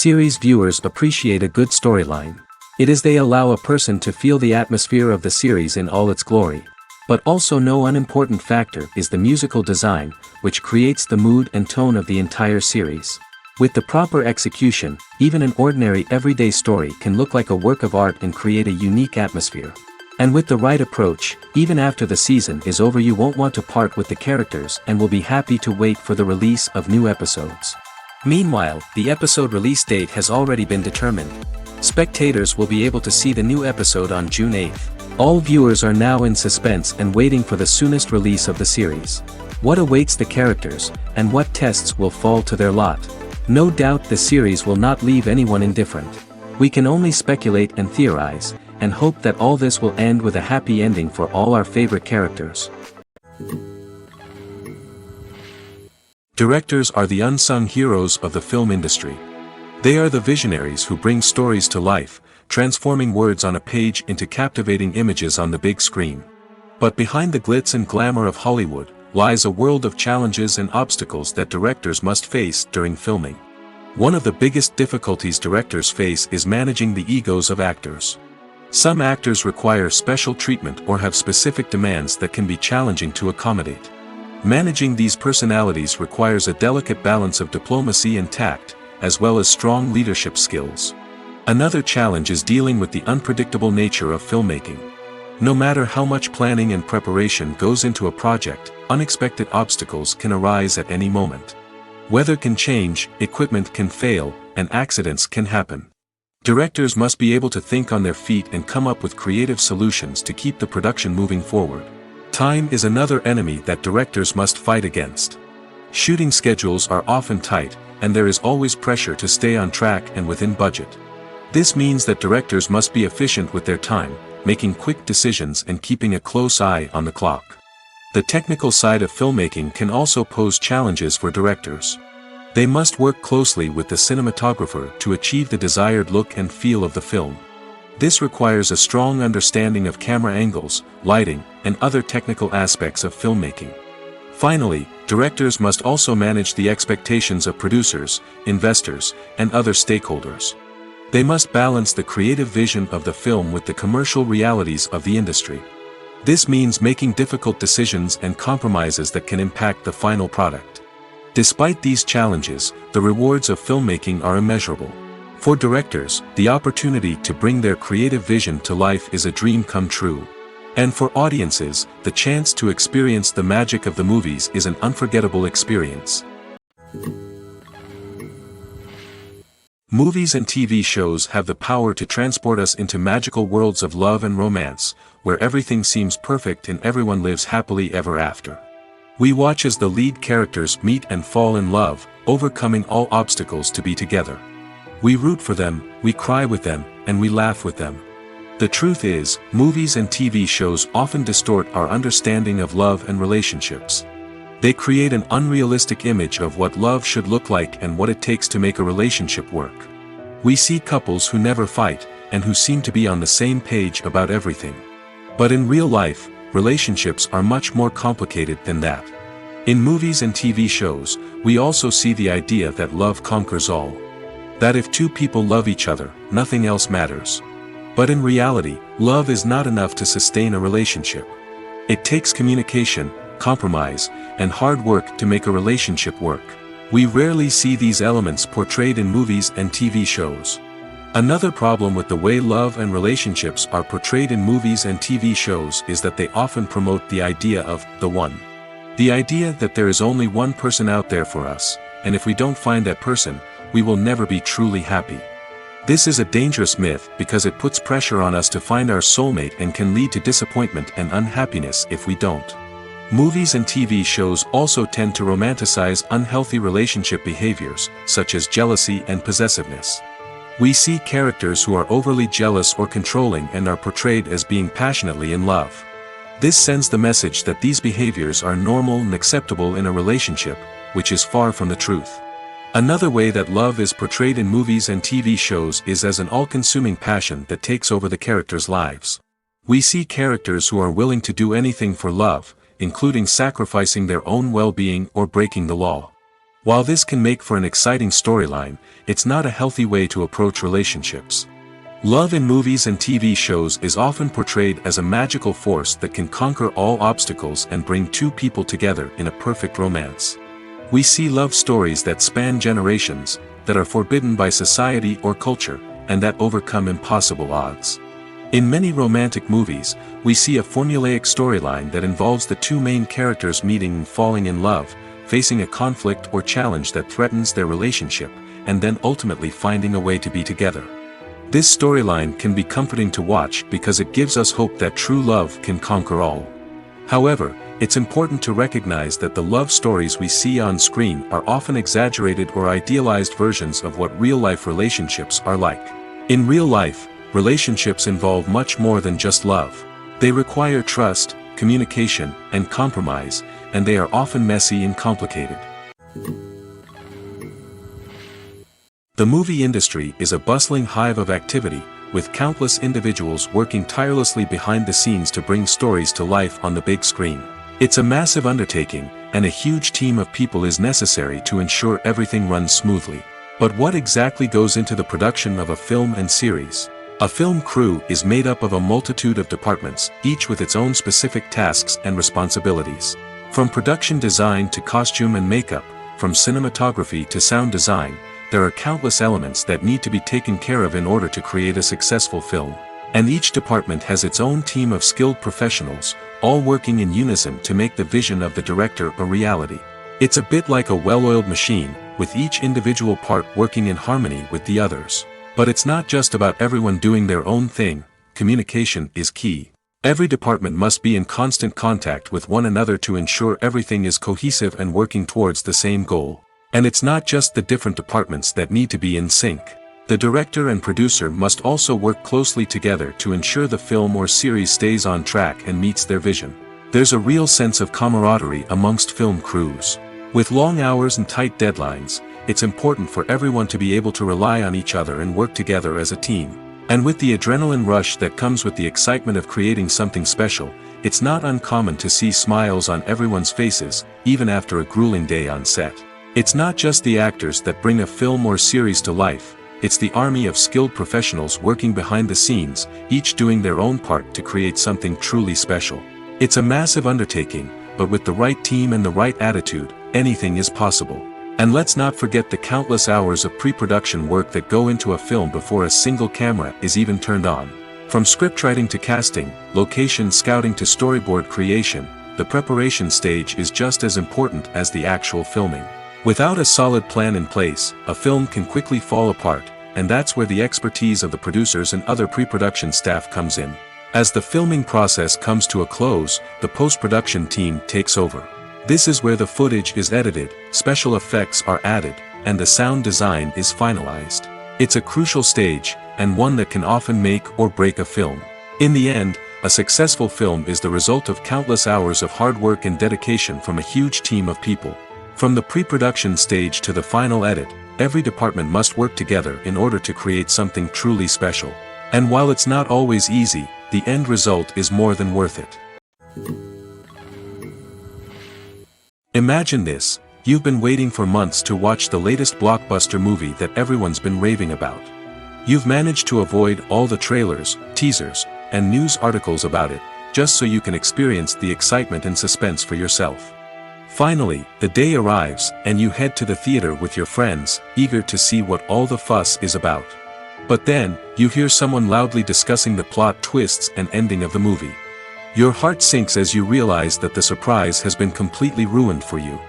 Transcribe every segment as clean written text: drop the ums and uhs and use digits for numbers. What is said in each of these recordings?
Series viewers appreciate a good storyline. It is they allow a person to feel the atmosphere of the series in all its glory. But also no unimportant factor is the musical design, which creates the mood and tone of the entire series. With the proper execution, even an ordinary everyday story can look like a work of art and create a unique atmosphere. And with the right approach, even after the season is over you won't want to part with the characters and will be happy to wait for the release of new episodes. Meanwhile, the episode release date has already been determined. Spectators will be able to see the new episode on June 8th. All viewers are now in suspense and waiting for the soonest release of the series. What awaits the characters, and what tests will fall to their lot? No doubt the series will not leave anyone indifferent. We can only speculate and theorize, and hope that all this will end with a happy ending for all our favorite characters. Directors are the unsung heroes of the film industry. They are the visionaries who bring stories to life, transforming words on a page into captivating images on the big screen. But behind the glitz and glamour of Hollywood, lies a world of challenges and obstacles that directors must face during filming. One of the biggest difficulties directors face is managing the egos of actors. Some actors require special treatment or have specific demands that can be challenging to accommodate. Managing these personalities requires a delicate balance of diplomacy and tact, as well as strong leadership skills. Another challenge is dealing with the unpredictable nature of filmmaking. No matter how much planning and preparation goes into a project, unexpected obstacles can arise at any moment. Weather can change, equipment can fail, and accidents can happen. Directors must be able to think on their feet and come up with creative solutions to keep the production moving forward. Time is another enemy that directors must fight against. Shooting schedules are often tight, and there is always pressure to stay on track and within budget. This means that directors must be efficient with their time, making quick decisions and keeping a close eye on the clock. The technical side of filmmaking can also pose challenges for directors. They must work closely with the cinematographer to achieve the desired look and feel of the film. This requires a strong understanding of camera angles, lighting, and other technical aspects of filmmaking. Finally, directors must also manage the expectations of producers, investors, and other stakeholders. They must balance the creative vision of the film with the commercial realities of the industry. This means making difficult decisions and compromises that can impact the final product. Despite these challenges, the rewards of filmmaking are immeasurable. For directors, the opportunity to bring their creative vision to life is a dream come true. And for audiences, the chance to experience the magic of the movies is an unforgettable experience. Movies and TV shows have the power to transport us into magical worlds of love and romance, where everything seems perfect and everyone lives happily ever after. We watch as the lead characters meet and fall in love, overcoming all obstacles to be together. We root for them, we cry with them, and we laugh with them. The truth is, movies and TV shows often distort our understanding of love and relationships. They create an unrealistic image of what love should look like and what it takes to make a relationship work. We see couples who never fight, and who seem to be on the same page about everything. But in real life, relationships are much more complicated than that. In movies and TV shows, we also see the idea that love conquers all. That if two people love each other, nothing else matters. But in reality, love is not enough to sustain a relationship. It takes communication, compromise, and hard work to make a relationship work. We rarely see these elements portrayed in movies and TV shows. Another problem with the way love and relationships are portrayed in movies and TV shows is that they often promote the idea of the one. The idea that there is only one person out there for us, and if we don't find that person, we will never be truly happy. This is a dangerous myth because it puts pressure on us to find our soulmate and can lead to disappointment and unhappiness if we don't. Movies and TV shows also tend to romanticize unhealthy relationship behaviors, such as jealousy and possessiveness. We see characters who are overly jealous or controlling and are portrayed as being passionately in love. This sends the message that these behaviors are normal and acceptable in a relationship, which is far from the truth. Another way that love is portrayed in movies and TV shows is as an all-consuming passion that takes over the characters' lives. We see characters who are willing to do anything for love, including sacrificing their own well-being or breaking the law. While this can make for an exciting storyline, it's not a healthy way to approach relationships. Love in movies and TV shows is often portrayed as a magical force that can conquer all obstacles and bring two people together in a perfect romance. We see love stories that span generations, that are forbidden by society or culture, and that overcome impossible odds. In many romantic movies, we see a formulaic storyline that involves the two main characters meeting and falling in love, facing a conflict or challenge that threatens their relationship, and then ultimately finding a way to be together. This storyline can be comforting to watch because it gives us hope that true love can conquer all. However, it's important to recognize that the love stories we see on screen are often exaggerated or idealized versions of what real-life relationships are like. In real life, relationships involve much more than just love. They require trust, communication, and compromise, and they are often messy and complicated. The movie industry is a bustling hive of activity, with countless individuals working tirelessly behind the scenes to bring stories to life on the big screen. It's a massive undertaking, and a huge team of people is necessary to ensure everything runs smoothly. But what exactly goes into the production of a film and series? A film crew is made up of a multitude of departments, each with its own specific tasks and responsibilities. From production design to costume and makeup, from cinematography to sound design, there are countless elements that need to be taken care of in order to create a successful film. And each department has its own team of skilled professionals, all working in unison to make the vision of the director a reality. It's a bit like a well-oiled machine, with each individual part working in harmony with the others. But it's not just about everyone doing their own thing. Communication is key. Every department must be in constant contact with one another to ensure everything is cohesive and working towards the same goal. And it's not just the different departments that need to be in sync. The director and producer must also work closely together to ensure the film or series stays on track and meets their vision. There's a real sense of camaraderie amongst film crews. With long hours and tight deadlines, it's important for everyone to be able to rely on each other and work together as a team. And with the adrenaline rush that comes with the excitement of creating something special, it's not uncommon to see smiles on everyone's faces, even after a grueling day on set. It's not just the actors that bring a film or series to life, it's the army of skilled professionals working behind the scenes, each doing their own part to create something truly special. It's a massive undertaking, but with the right team and the right attitude, anything is possible. And let's not forget the countless hours of pre-production work that go into a film before a single camera is even turned on. From scriptwriting to casting, location scouting to storyboard creation, the preparation stage is just as important as the actual filming. Without a solid plan in place, a film can quickly fall apart, and that's where the expertise of the producers and other pre-production staff comes in. As the filming process comes to a close, the post-production team takes over. This is where the footage is edited, special effects are added, and the sound design is finalized. It's a crucial stage, and one that can often make or break a film. In the end, a successful film is the result of countless hours of hard work and dedication from a huge team of people. From the pre-production stage to the final edit, every department must work together in order to create something truly special. And while it's not always easy, the end result is more than worth it. Imagine this, you've been waiting for months to watch the latest blockbuster movie that everyone's been raving about. You've managed to avoid all the trailers, teasers, and news articles about it, just so you can experience the excitement and suspense for yourself. Finally, the day arrives, and you head to the theater with your friends, eager to see what all the fuss is about. But then, you hear someone loudly discussing the plot twists and ending of the movie. Your heart sinks as you realize that the surprise has been completely ruined for you.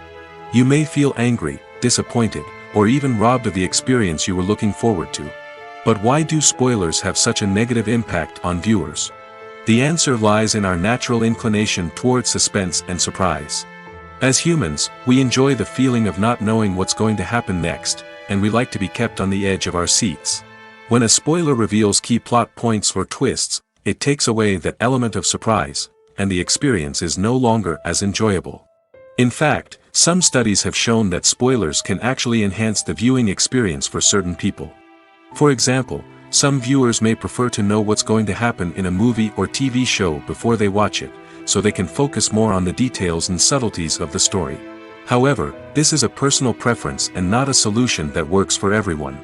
You may feel angry, disappointed, or even robbed of the experience you were looking forward to. But why do spoilers have such a negative impact on viewers? The answer lies in our natural inclination toward suspense and surprise. As humans, we enjoy the feeling of not knowing what's going to happen next, and we like to be kept on the edge of our seats. When a spoiler reveals key plot points or twists, it takes away that element of surprise, and the experience is no longer as enjoyable. In fact, some studies have shown that spoilers can actually enhance the viewing experience for certain people. For example, some viewers may prefer to know what's going to happen in a movie or TV show before they watch it, so they can focus more on the details and subtleties of the story. However, this is a personal preference and not a solution that works for everyone.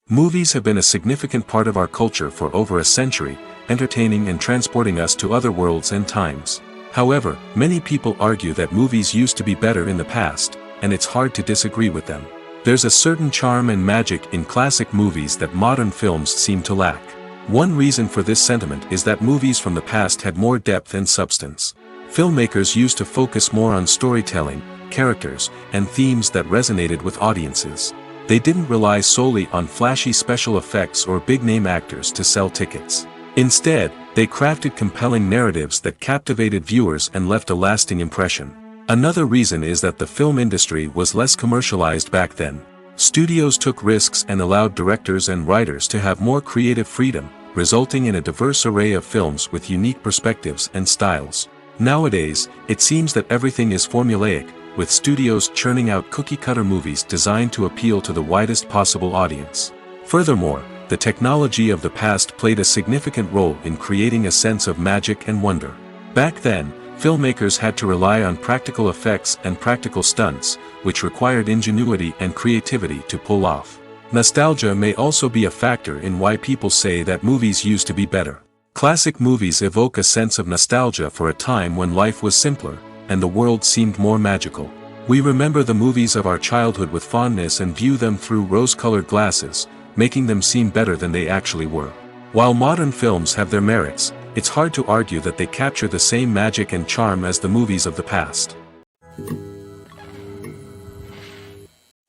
Movies have been a significant part of our culture for over a century, entertaining and transporting us to other worlds and times. However, many people argue that movies used to be better in the past, and it's hard to disagree with them. There's a certain charm and magic in classic movies that modern films seem to lack. One reason for this sentiment is that movies from the past had more depth and substance. Filmmakers used to focus more on storytelling, characters, and themes that resonated with audiences. They didn't rely solely on flashy special effects or big-name actors to sell tickets. Instead, they crafted compelling narratives that captivated viewers and left a lasting impression. Another reason is that the film industry was less commercialized back then. Studios took risks and allowed directors and writers to have more creative freedom, resulting in a diverse array of films with unique perspectives and styles. Nowadays, it seems that everything is formulaic, with studios churning out cookie-cutter movies designed to appeal to the widest possible audience. Furthermore, the technology of the past played a significant role in creating a sense of magic and wonder. Back then, filmmakers had to rely on practical effects and practical stunts, which required ingenuity and creativity to pull off. Nostalgia may also be a factor in why people say that movies used to be better. Classic movies evoke a sense of nostalgia for a time when life was simpler, and the world seemed more magical. We remember the movies of our childhood with fondness and view them through rose-colored glasses, making them seem better than they actually were. While modern films have their merits, it's hard to argue that they capture the same magic and charm as the movies of the past.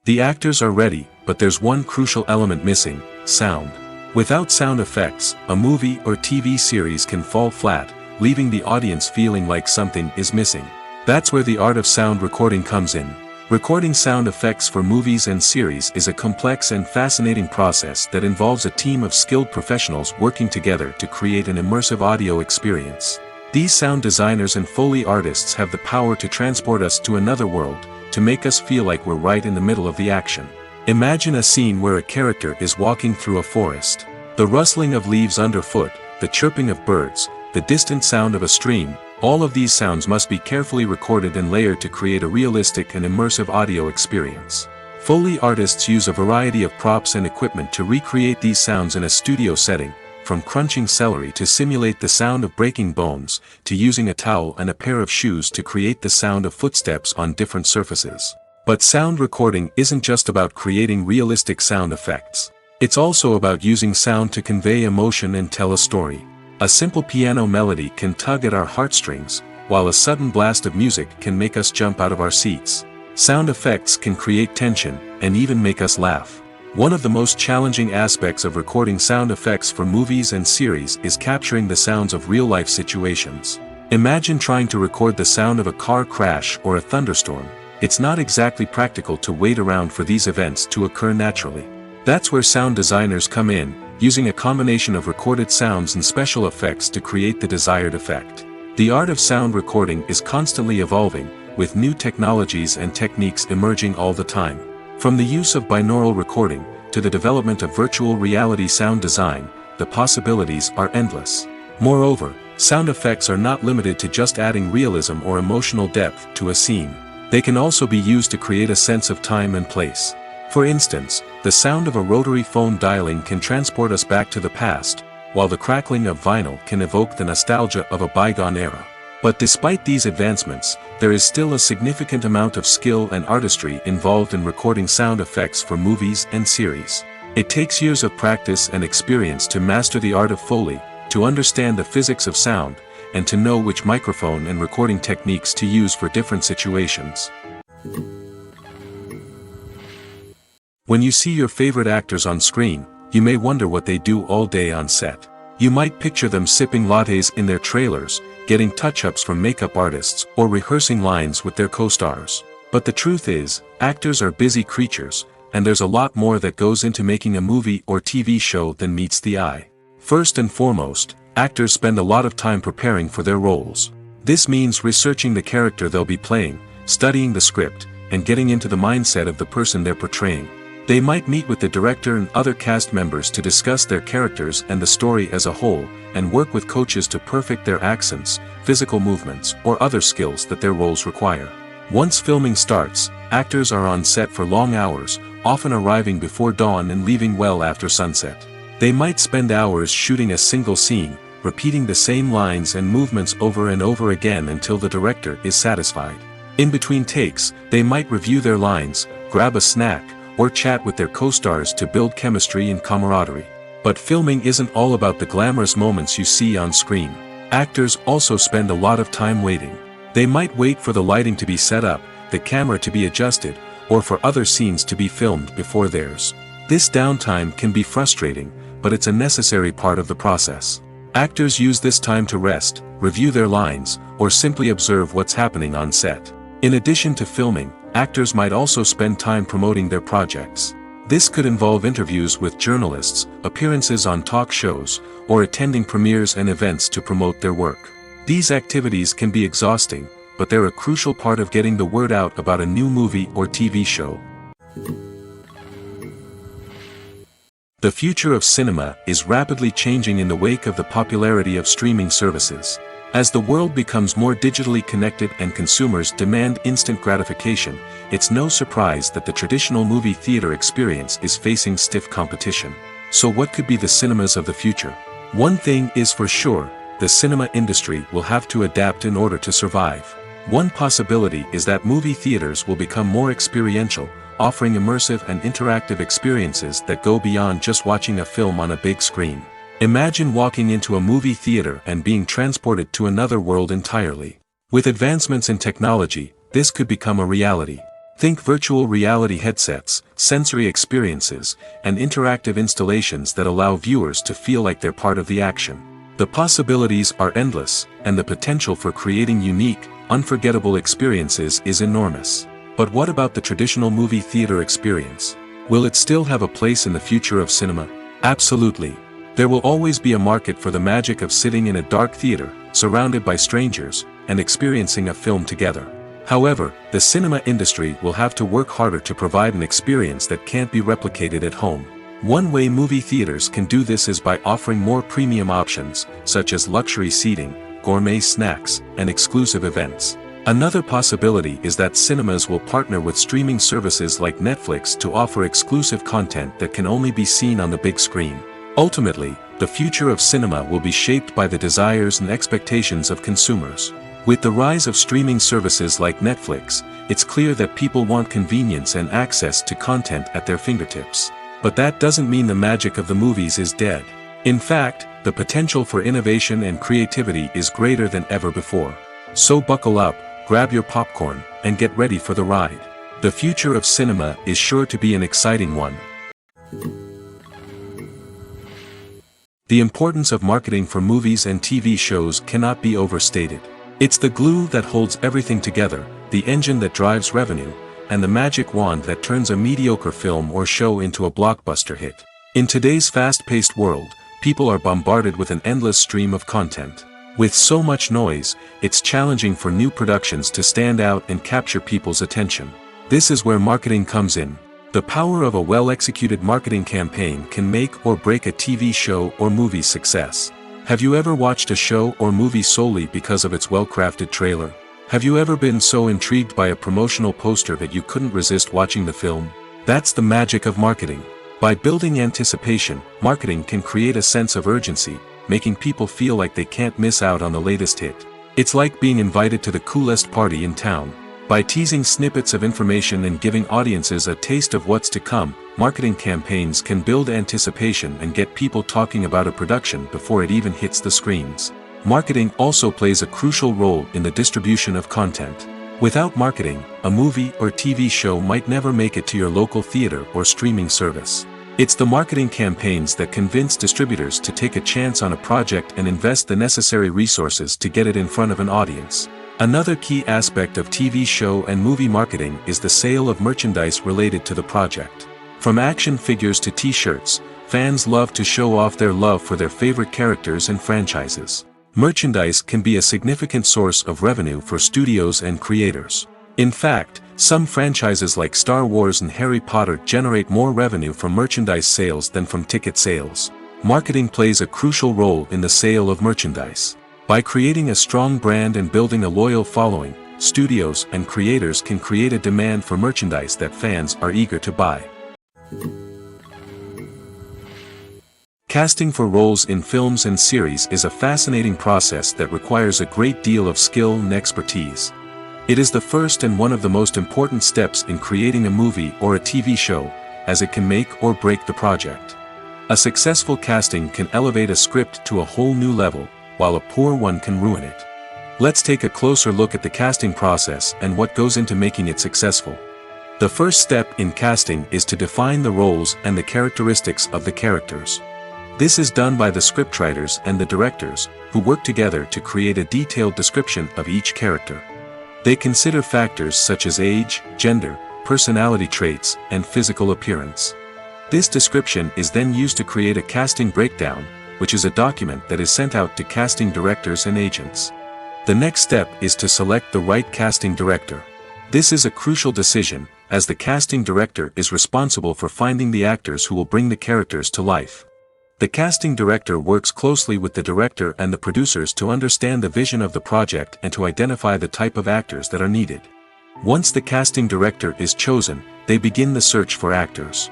The actors are ready, but there's one crucial element missing: sound. Without sound effects, a movie or TV series can fall flat, leaving the audience feeling like something is missing. That's where the art of sound recording comes in. Recording sound effects for movies and series is a complex and fascinating process that involves a team of skilled professionals working together to create an immersive audio experience. These sound designers and Foley artists have the power to transport us to another world, to make us feel like we're right in the middle of the action. Imagine a scene where a character is walking through a forest. The rustling of leaves underfoot, the chirping of birds, the distant sound of a stream, all of these sounds must be carefully recorded and layered to create a realistic and immersive audio experience. Foley artists use a variety of props and equipment to recreate these sounds in a studio setting, from crunching celery to simulate the sound of breaking bones, to using a towel and a pair of shoes to create the sound of footsteps on different surfaces. But sound recording isn't just about creating realistic sound effects. It's also about using sound to convey emotion and tell a story. A simple piano melody can tug at our heartstrings, while a sudden blast of music can make us jump out of our seats. Sound effects can create tension, and even make us laugh. One of the most challenging aspects of recording sound effects for movies and series is capturing the sounds of real-life situations. Imagine trying to record the sound of a car crash or a thunderstorm. It's not exactly practical to wait around for these events to occur naturally. That's where sound designers come in, using a combination of recorded sounds and special effects to create the desired effect. The art of sound recording is constantly evolving, with new technologies and techniques emerging all the time. From the use of binaural recording, to the development of virtual reality sound design, the possibilities are endless. Moreover, sound effects are not limited to just adding realism or emotional depth to a scene. They can also be used to create a sense of time and place. For instance, the sound of a rotary phone dialing can transport us back to the past, while the crackling of vinyl can evoke the nostalgia of a bygone era. But despite these advancements, there is still a significant amount of skill and artistry involved in recording sound effects for movies and series. It takes years of practice and experience to master the art of Foley, to understand the physics of sound, and to know which microphone and recording techniques to use for different situations. When you see your favorite actors on screen, you may wonder what they do all day on set. You might picture them sipping lattes in their trailers, getting touch-ups from makeup artists, or rehearsing lines with their co-stars. But the truth is, actors are busy creatures, and there's a lot more that goes into making a movie or TV show than meets the eye. First and foremost, actors spend a lot of time preparing for their roles. This means researching the character they'll be playing, studying the script, and getting into the mindset of the person they're portraying. They might meet with the director and other cast members to discuss their characters and the story as a whole, and work with coaches to perfect their accents, physical movements, or other skills that their roles require. Once filming starts, actors are on set for long hours, often arriving before dawn and leaving well after sunset. They might spend hours shooting a single scene, repeating the same lines and movements over and over again until the director is satisfied. In between takes, they might review their lines, grab a snack, or chat with their co-stars to build chemistry and camaraderie. But filming isn't all about the glamorous moments you see on screen. Actors also spend a lot of time waiting. They might wait for the lighting to be set up, the camera to be adjusted, or for other scenes to be filmed before theirs. This downtime can be frustrating, but it's a necessary part of the process. Actors use this time to rest, review their lines, or simply observe what's happening on set. In addition to filming, actors might also spend time promoting their projects. This could involve interviews with journalists, appearances on talk shows, or attending premieres and events to promote their work. These activities can be exhausting, but they're a crucial part of getting the word out about a new movie or TV show. The future of cinema is rapidly changing in the wake of the popularity of streaming services. As the world becomes more digitally connected and consumers demand instant gratification, it's no surprise that the traditional movie theater experience is facing stiff competition. So what could be the cinemas of the future? One thing is for sure, the cinema industry will have to adapt in order to survive. One possibility is that movie theaters will become more experiential, offering immersive and interactive experiences that go beyond just watching a film on a big screen. Imagine walking into a movie theater and being transported to another world entirely. With advancements in technology, this could become a reality. Think virtual reality headsets, sensory experiences, and interactive installations that allow viewers to feel like they're part of the action. The possibilities are endless, and the potential for creating unique, unforgettable experiences is enormous. But what about the traditional movie theater experience? Will it still have a place in the future of cinema? Absolutely. There will always be a market for the magic of sitting in a dark theater, surrounded by strangers, and experiencing a film together. However, the cinema industry will have to work harder to provide an experience that can't be replicated at home. One way movie theaters can do this is by offering more premium options, such as luxury seating, gourmet snacks, and exclusive events. Another possibility is that cinemas will partner with streaming services like Netflix to offer exclusive content that can only be seen on the big screen. Ultimately, the future of cinema will be shaped by the desires and expectations of consumers. With the rise of streaming services like Netflix, it's clear that people want convenience and access to content at their fingertips. But that doesn't mean the magic of the movies is dead. In fact, the potential for innovation and creativity is greater than ever before. So buckle up, grab your popcorn, and get ready for the ride. The future of cinema is sure to be an exciting one. The importance of marketing for movies and TV shows cannot be overstated. It's the glue that holds everything together, the engine that drives revenue, and the magic wand that turns a mediocre film or show into a blockbuster hit. In today's fast-paced world, people are bombarded with an endless stream of content. With so much noise, it's challenging for new productions to stand out and capture people's attention. This is where marketing comes in. The power of a well-executed marketing campaign can make or break a TV show or movie's success. Have you ever watched a show or movie solely because of its well-crafted trailer? Have you ever been so intrigued by a promotional poster that you couldn't resist watching the film? That's the magic of marketing. By building anticipation, marketing can create a sense of urgency, making people feel like they can't miss out on the latest hit. It's like being invited to the coolest party in town. By teasing snippets of information and giving audiences a taste of what's to come, marketing campaigns can build anticipation and get people talking about a production before it even hits the screens. Marketing also plays a crucial role in the distribution of content. Without marketing, a movie or TV show might never make it to your local theater or streaming service. It's the marketing campaigns that convince distributors to take a chance on a project and invest the necessary resources to get it in front of an audience. Another key aspect of TV show and movie marketing is the sale of merchandise related to the project. From action figures to t-shirts, fans love to show off their love for their favorite characters and franchises. Merchandise can be a significant source of revenue for studios and creators. In fact, some franchises like Star Wars and Harry Potter generate more revenue from merchandise sales than from ticket sales. Marketing plays a crucial role in the sale of merchandise. By creating a strong brand and building a loyal following, studios and creators can create a demand for merchandise that fans are eager to buy. Casting for roles in films and series is a fascinating process that requires a great deal of skill and expertise. It is the first and one of the most important steps in creating a movie or a TV show, as it can make or break the project. A successful casting can elevate a script to a whole new level, while a poor one can ruin it. Let's take a closer look at the casting process and what goes into making it successful. The first step in casting is to define the roles and the characteristics of the characters. This is done by the scriptwriters and the directors, who work together to create a detailed description of each character. They consider factors such as age, gender, personality traits, and physical appearance. This description is then used to create a casting breakdown, which is a document that is sent out to casting directors and agents. The next step is to select the right casting director. This is a crucial decision, as the casting director is responsible for finding the actors who will bring the characters to life. The casting director works closely with the director and the producers to understand the vision of the project and to identify the type of actors that are needed. Once the casting director is chosen, they begin the search for actors.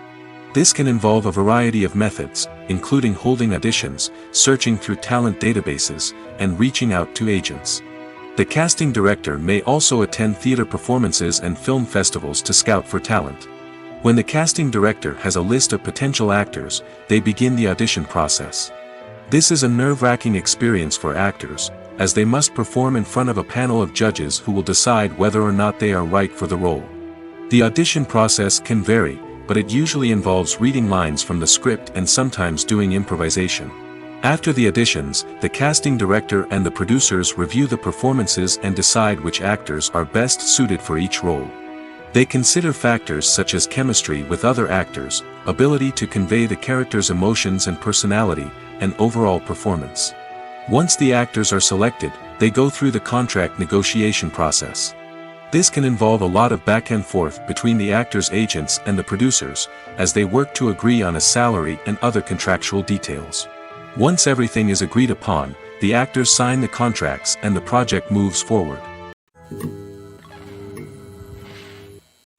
This can involve a variety of methods, including holding auditions, searching through talent databases, and reaching out to agents. The casting director may also attend theater performances and film festivals to scout for talent. When the casting director has a list of potential actors, they begin the audition process. This is a nerve-wracking experience for actors, as they must perform in front of a panel of judges who will decide whether or not they are right for the role. The audition process can vary, but it usually involves reading lines from the script and sometimes doing improvisation. After the auditions, the casting director and the producers review the performances and decide which actors are best suited for each role. They consider factors such as chemistry with other actors, ability to convey the character's emotions and personality, and overall performance. Once the actors are selected, they go through the contract negotiation process. This can involve a lot of back and forth between the actors' agents and the producers, as they work to agree on a salary and other contractual details. Once everything is agreed upon, the actors sign the contracts and the project moves forward.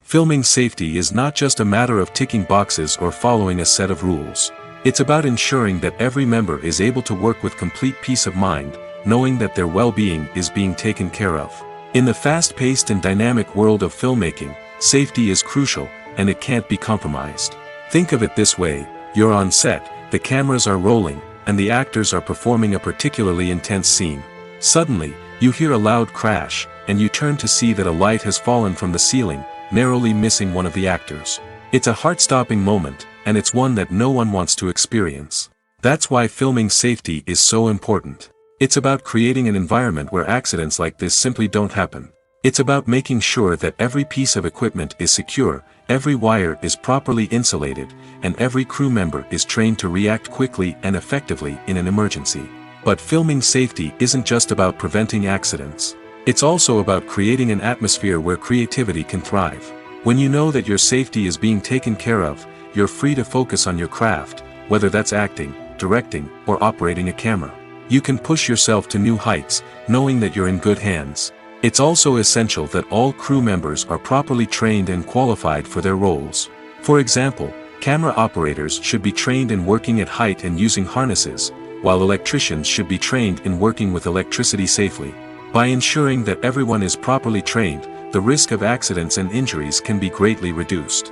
Filming safety is not just a matter of ticking boxes or following a set of rules. It's about ensuring that every member is able to work with complete peace of mind, knowing that their well-being is being taken care of. In the fast-paced and dynamic world of filmmaking, safety is crucial, and it can't be compromised. Think of it this way: you're on set, the cameras are rolling, and the actors are performing a particularly intense scene. Suddenly, you hear a loud crash, and you turn to see that a light has fallen from the ceiling, narrowly missing one of the actors. It's a heart-stopping moment, and it's one that no one wants to experience. That's why filming safety is so important. It's about creating an environment where accidents like this simply don't happen. It's about making sure that every piece of equipment is secure, every wire is properly insulated, and every crew member is trained to react quickly and effectively in an emergency. But filming safety isn't just about preventing accidents. It's also about creating an atmosphere where creativity can thrive. When you know that your safety is being taken care of, you're free to focus on your craft, whether that's acting, directing, or operating a camera. You can push yourself to new heights, knowing that you're in good hands. It's also essential that all crew members are properly trained and qualified for their roles. For example, camera operators should be trained in working at height and using harnesses, while electricians should be trained in working with electricity safely. By ensuring that everyone is properly trained, the risk of accidents and injuries can be greatly reduced.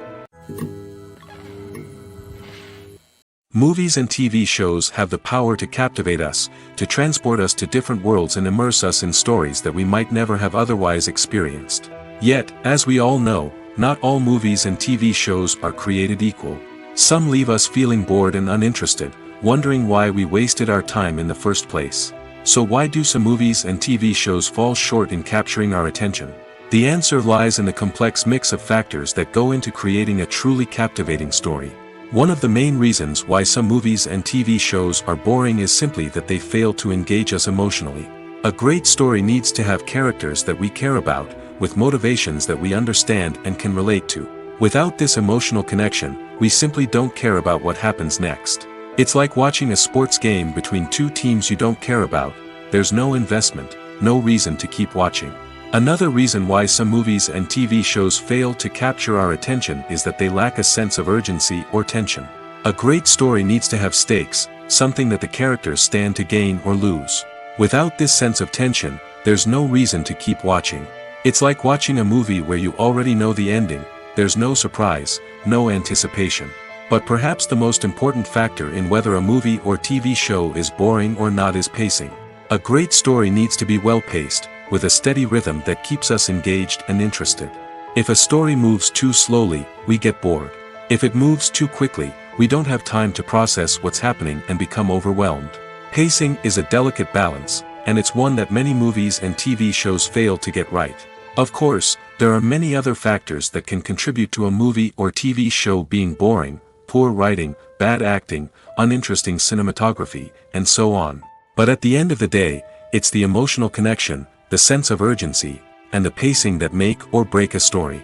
Movies and TV shows have the power to captivate us, to transport us to different worlds and immerse us in stories that we might never have otherwise experienced. Yet, as we all know, not all movies and TV shows are created equal. Some leave us feeling bored and uninterested, wondering why we wasted our time in the first place. So why do some movies and TV shows fall short in capturing our attention? The answer lies in the complex mix of factors that go into creating a truly captivating story. One of the main reasons why some movies and TV shows are boring is simply that they fail to engage us emotionally. A great story needs to have characters that we care about, with motivations that we understand and can relate to. Without this emotional connection, we simply don't care about what happens next. It's like watching a sports game between two teams you don't care about. There's no investment, no reason to keep watching. Another reason why some movies and TV shows fail to capture our attention is that they lack a sense of urgency or tension. A great story needs to have stakes, something that the characters stand to gain or lose. Without this sense of tension, there's no reason to keep watching. It's like watching a movie where you already know the ending. There's no surprise, no anticipation. But perhaps the most important factor in whether a movie or TV show is boring or not is pacing. A great story needs to be well-paced, with a steady rhythm that keeps us engaged and interested. If a story moves too slowly, we get bored. If it moves too quickly, we don't have time to process what's happening and become overwhelmed. Pacing is a delicate balance, and it's one that many movies and TV shows fail to get right. Of course, there are many other factors that can contribute to a movie or TV show being boring: poor writing, bad acting, uninteresting cinematography, and so on. But at the end of the day, it's the emotional connection, the sense of urgency, and the pacing that make or break a story.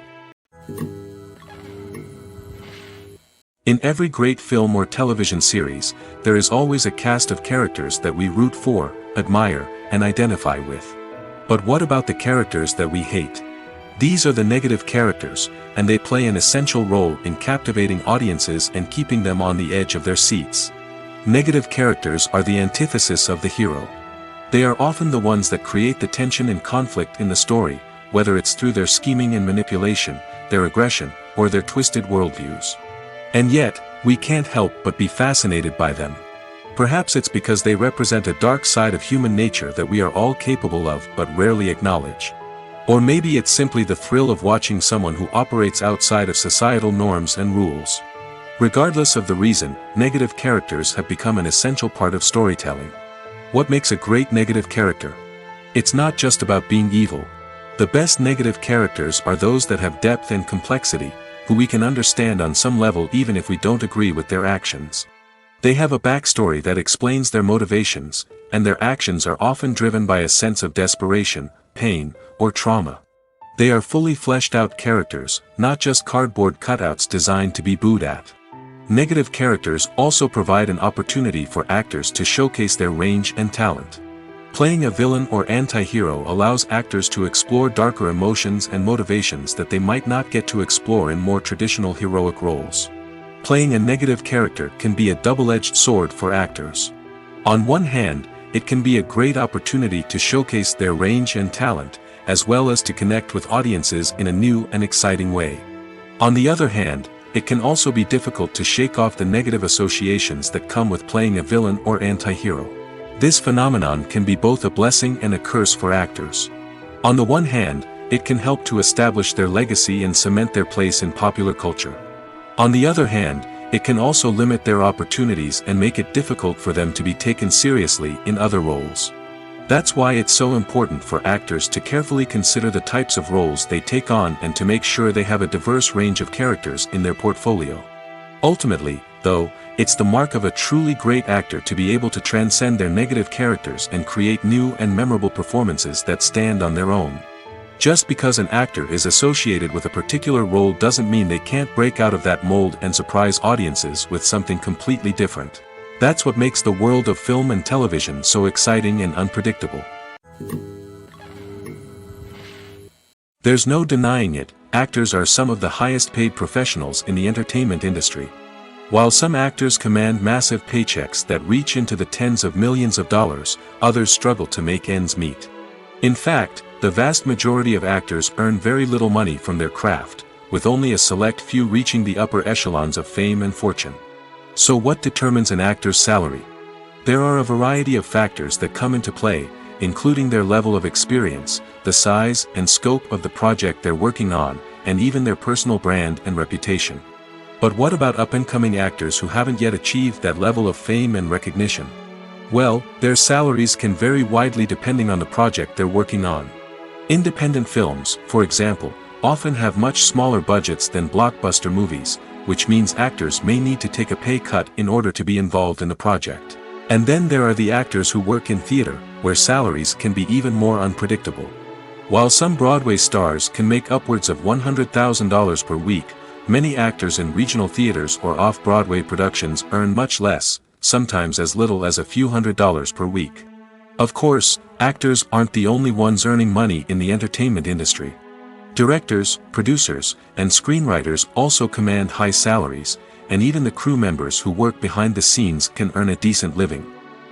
In every great film or television series, there is always a cast of characters that we root for, admire, and identify with. But what about the characters that we hate? These are the negative characters, and they play an essential role in captivating audiences and keeping them on the edge of their seats. Negative characters are the antithesis of the hero. They are often the ones that create the tension and conflict in the story, whether it's through their scheming and manipulation, their aggression, or their twisted worldviews. And yet, we can't help but be fascinated by them. Perhaps it's because they represent a dark side of human nature that we are all capable of but rarely acknowledge. Or maybe it's simply the thrill of watching someone who operates outside of societal norms and rules. Regardless of the reason, negative characters have become an essential part of storytelling. What makes a great negative character? It's not just about being evil. The best negative characters are those that have depth and complexity, who we can understand on some level even if we don't agree with their actions. They have a backstory that explains their motivations, and their actions are often driven by a sense of desperation, pain, or trauma. They are fully fleshed out characters, not just cardboard cutouts designed to be booed at. Negative characters also provide an opportunity for actors to showcase their range and talent. Playing a villain or anti-hero allows actors to explore darker emotions and motivations that they might not get to explore in more traditional heroic roles. Playing a negative character can be a double-edged sword for actors. On one hand, it can be a great opportunity to showcase their range and talent, as well as to connect with audiences in a new and exciting way. On the other hand, it can also be difficult to shake off the negative associations that come with playing a villain or anti-hero. This phenomenon can be both a blessing and a curse for actors. On the one hand, it can help to establish their legacy and cement their place in popular culture. On the other hand, it can also limit their opportunities and make it difficult for them to be taken seriously in other roles. That's why it's so important for actors to carefully consider the types of roles they take on and to make sure they have a diverse range of characters in their portfolio. Ultimately, though, it's the mark of a truly great actor to be able to transcend their negative characters and create new and memorable performances that stand on their own. Just because an actor is associated with a particular role doesn't mean they can't break out of that mold and surprise audiences with something completely different. That's what makes the world of film and television so exciting and unpredictable. There's no denying it, actors are some of the highest paid professionals in the entertainment industry. While some actors command massive paychecks that reach into the tens of millions of dollars, others struggle to make ends meet. In fact, the vast majority of actors earn very little money from their craft, with only a select few reaching the upper echelons of fame and fortune. So what determines an actor's salary? There are a variety of factors that come into play, including their level of experience, the size and scope of the project they're working on, and even their personal brand and reputation. But what about up-and-coming actors who haven't yet achieved that level of fame and recognition? Well, their salaries can vary widely depending on the project they're working on. Independent films, for example, often have much smaller budgets than blockbuster movies, which means actors may need to take a pay cut in order to be involved in the project. And then there are the actors who work in theater, where salaries can be even more unpredictable. While some Broadway stars can make upwards of $100,000 per week, many actors in regional theaters or off-Broadway productions earn much less, sometimes as little as a few $100s per week. Of course, actors aren't the only ones earning money in the entertainment industry. Directors, producers, and screenwriters also command high salaries, and even the crew members who work behind the scenes can earn a decent living.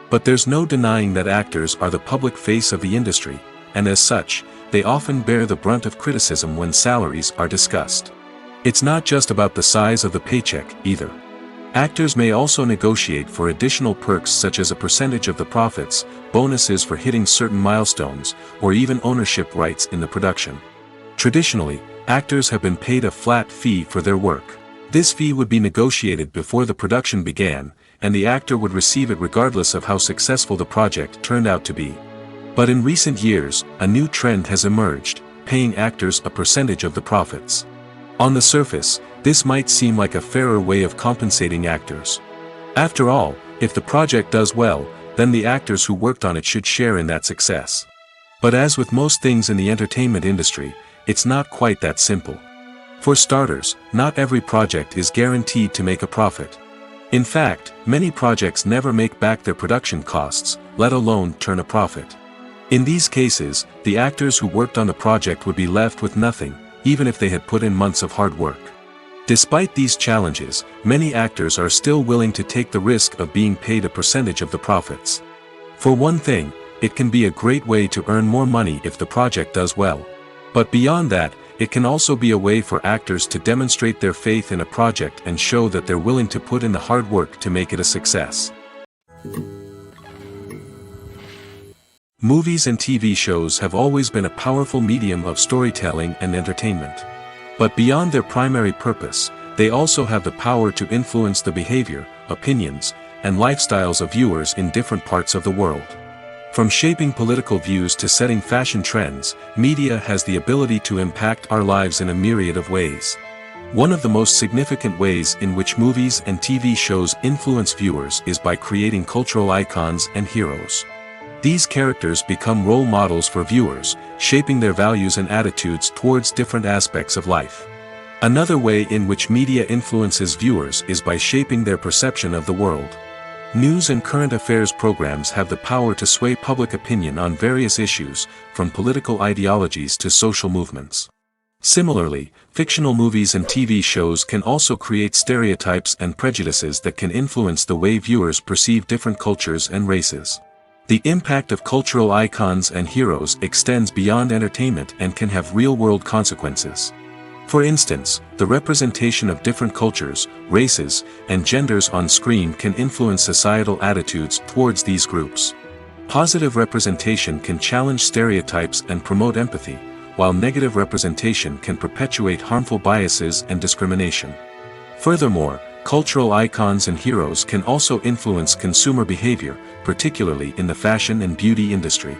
But there's no denying that actors are the public face of the industry, and as such, they often bear the brunt of criticism when salaries are discussed. It's not just about the size of the paycheck, either. Actors may also negotiate for additional perks such as a percentage of the profits, bonuses for hitting certain milestones, or even ownership rights in the production. Traditionally, actors have been paid a flat fee for their work. This fee would be negotiated before the production began, and the actor would receive it regardless of how successful the project turned out to be. But in recent years, a new trend has emerged, paying actors a percentage of the profits. On the surface, this might seem like a fairer way of compensating actors. After all, if the project does well, then the actors who worked on it should share in that success. But as with most things in the entertainment industry, it's not quite that simple. For starters, not every project is guaranteed to make a profit. In fact, many projects never make back their production costs, let alone turn a profit. In these cases, the actors who worked on the project would be left with nothing, even if they had put in months of hard work. Despite these challenges, many actors are still willing to take the risk of being paid a percentage of the profits. For one thing, it can be a great way to earn more money if the project does well. But beyond that, it can also be a way for actors to demonstrate their faith in a project and show that they're willing to put in the hard work to make it a success. Movies and TV shows have always been a powerful medium of storytelling and entertainment. But beyond their primary purpose, they also have the power to influence the behavior, opinions, and lifestyles of viewers in different parts of the world. From shaping political views to setting fashion trends, media has the ability to impact our lives in a myriad of ways. One of the most significant ways in which movies and TV shows influence viewers is by creating cultural icons and heroes. These characters become role models for viewers, shaping their values and attitudes towards different aspects of life. Another way in which media influences viewers is by shaping their perception of the world. News and current affairs programs have the power to sway public opinion on various issues, from political ideologies to social movements. Similarly, fictional movies and TV shows can also create stereotypes and prejudices that can influence the way viewers perceive different cultures and races. The impact of cultural icons and heroes extends beyond entertainment and can have real-world consequences. For instance, the representation of different cultures, races, and genders on screen can influence societal attitudes towards these groups. Positive representation can challenge stereotypes and promote empathy, while negative representation can perpetuate harmful biases and discrimination. Furthermore, cultural icons and heroes can also influence consumer behavior, particularly in the fashion and beauty industry.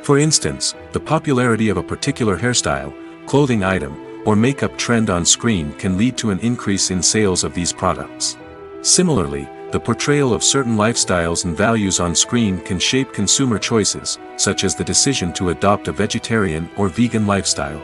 For instance, the popularity of a particular hairstyle, clothing item, or makeup trend on screen can lead to an increase in sales of these products. Similarly, the portrayal of certain lifestyles and values on screen can shape consumer choices, such as the decision to adopt a vegetarian or vegan lifestyle.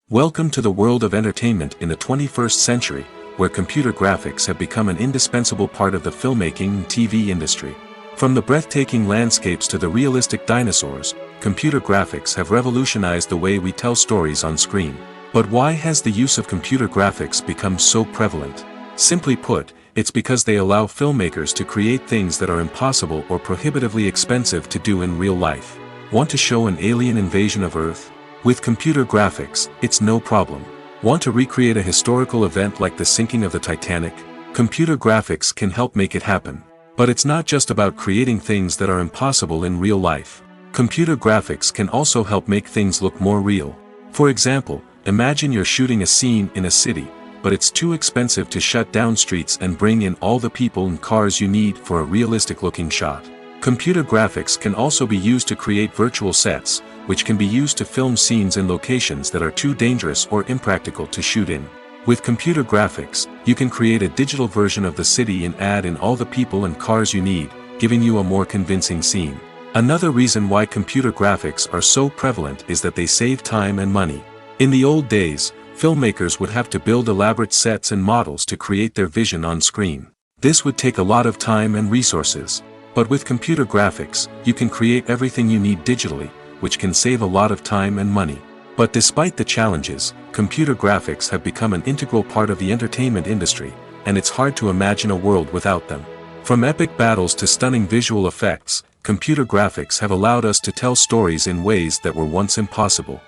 Welcome to the world of entertainment in the 21st century, where computer graphics have become an indispensable part of the filmmaking and TV industry. From the breathtaking landscapes to the realistic dinosaurs, computer graphics have revolutionized the way we tell stories on screen. But why has the use of computer graphics become so prevalent? Simply put, it's because they allow filmmakers to create things that are impossible or prohibitively expensive to do in real life. Want to show an alien invasion of Earth? With computer graphics, it's no problem. Want to recreate a historical event like the sinking of the Titanic? Computer graphics can help make it happen. But it's not just about creating things that are impossible in real life. Computer graphics can also help make things look more real. For example, imagine you're shooting a scene in a city, but it's too expensive to shut down streets and bring in all the people and cars you need for a realistic-looking shot. Computer graphics can also be used to create virtual sets, which can be used to film scenes in locations that are too dangerous or impractical to shoot in. With computer graphics, you can create a digital version of the city and add in all the people and cars you need, giving you a more convincing scene. Another reason why computer graphics are so prevalent is that they save time and money. In the old days, filmmakers would have to build elaborate sets and models to create their vision on screen. This would take a lot of time and resources. But with computer graphics, you can create everything you need digitally, which can save a lot of time and money. But despite the challenges, computer graphics have become an integral part of the entertainment industry, and it's hard to imagine a world without them. From epic battles to stunning visual effects, computer graphics have allowed us to tell stories in ways that were once impossible.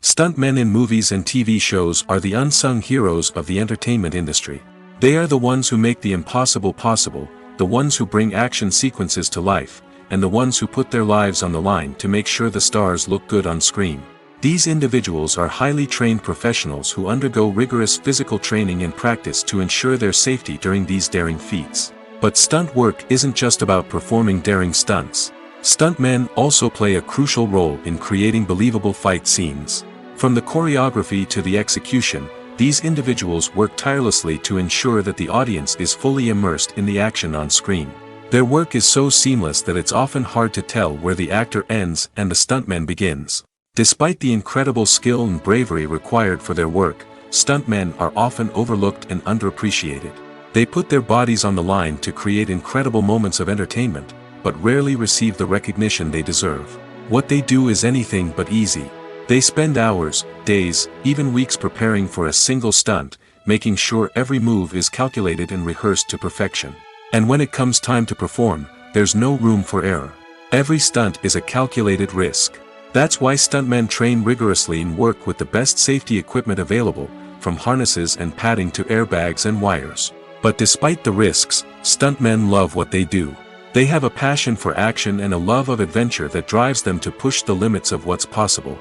Stuntmen in movies and TV shows are the unsung heroes of the entertainment industry. They are the ones who make the impossible possible, the ones who bring action sequences to life, and the ones who put their lives on the line to make sure the stars look good on screen. These individuals are highly trained professionals who undergo rigorous physical training and practice to ensure their safety during these daring feats. But stunt work isn't just about performing daring stunts. Stuntmen also play a crucial role in creating believable fight scenes. From the choreography to the execution, these individuals work tirelessly to ensure that the audience is fully immersed in the action on screen. Their work is so seamless that it's often hard to tell where the actor ends and the stuntman begins. Despite the incredible skill and bravery required for their work, stuntmen are often overlooked and underappreciated. They put their bodies on the line to create incredible moments of entertainment, but rarely receive the recognition they deserve. What they do is anything but easy. They spend hours, days, even weeks preparing for a single stunt, making sure every move is calculated and rehearsed to perfection. And when it comes time to perform, there's no room for error. Every stunt is a calculated risk. That's why stuntmen train rigorously and work with the best safety equipment available, from harnesses and padding to airbags and wires. But despite the risks, stuntmen love what they do. They have a passion for action and a love of adventure that drives them to push the limits of what's possible.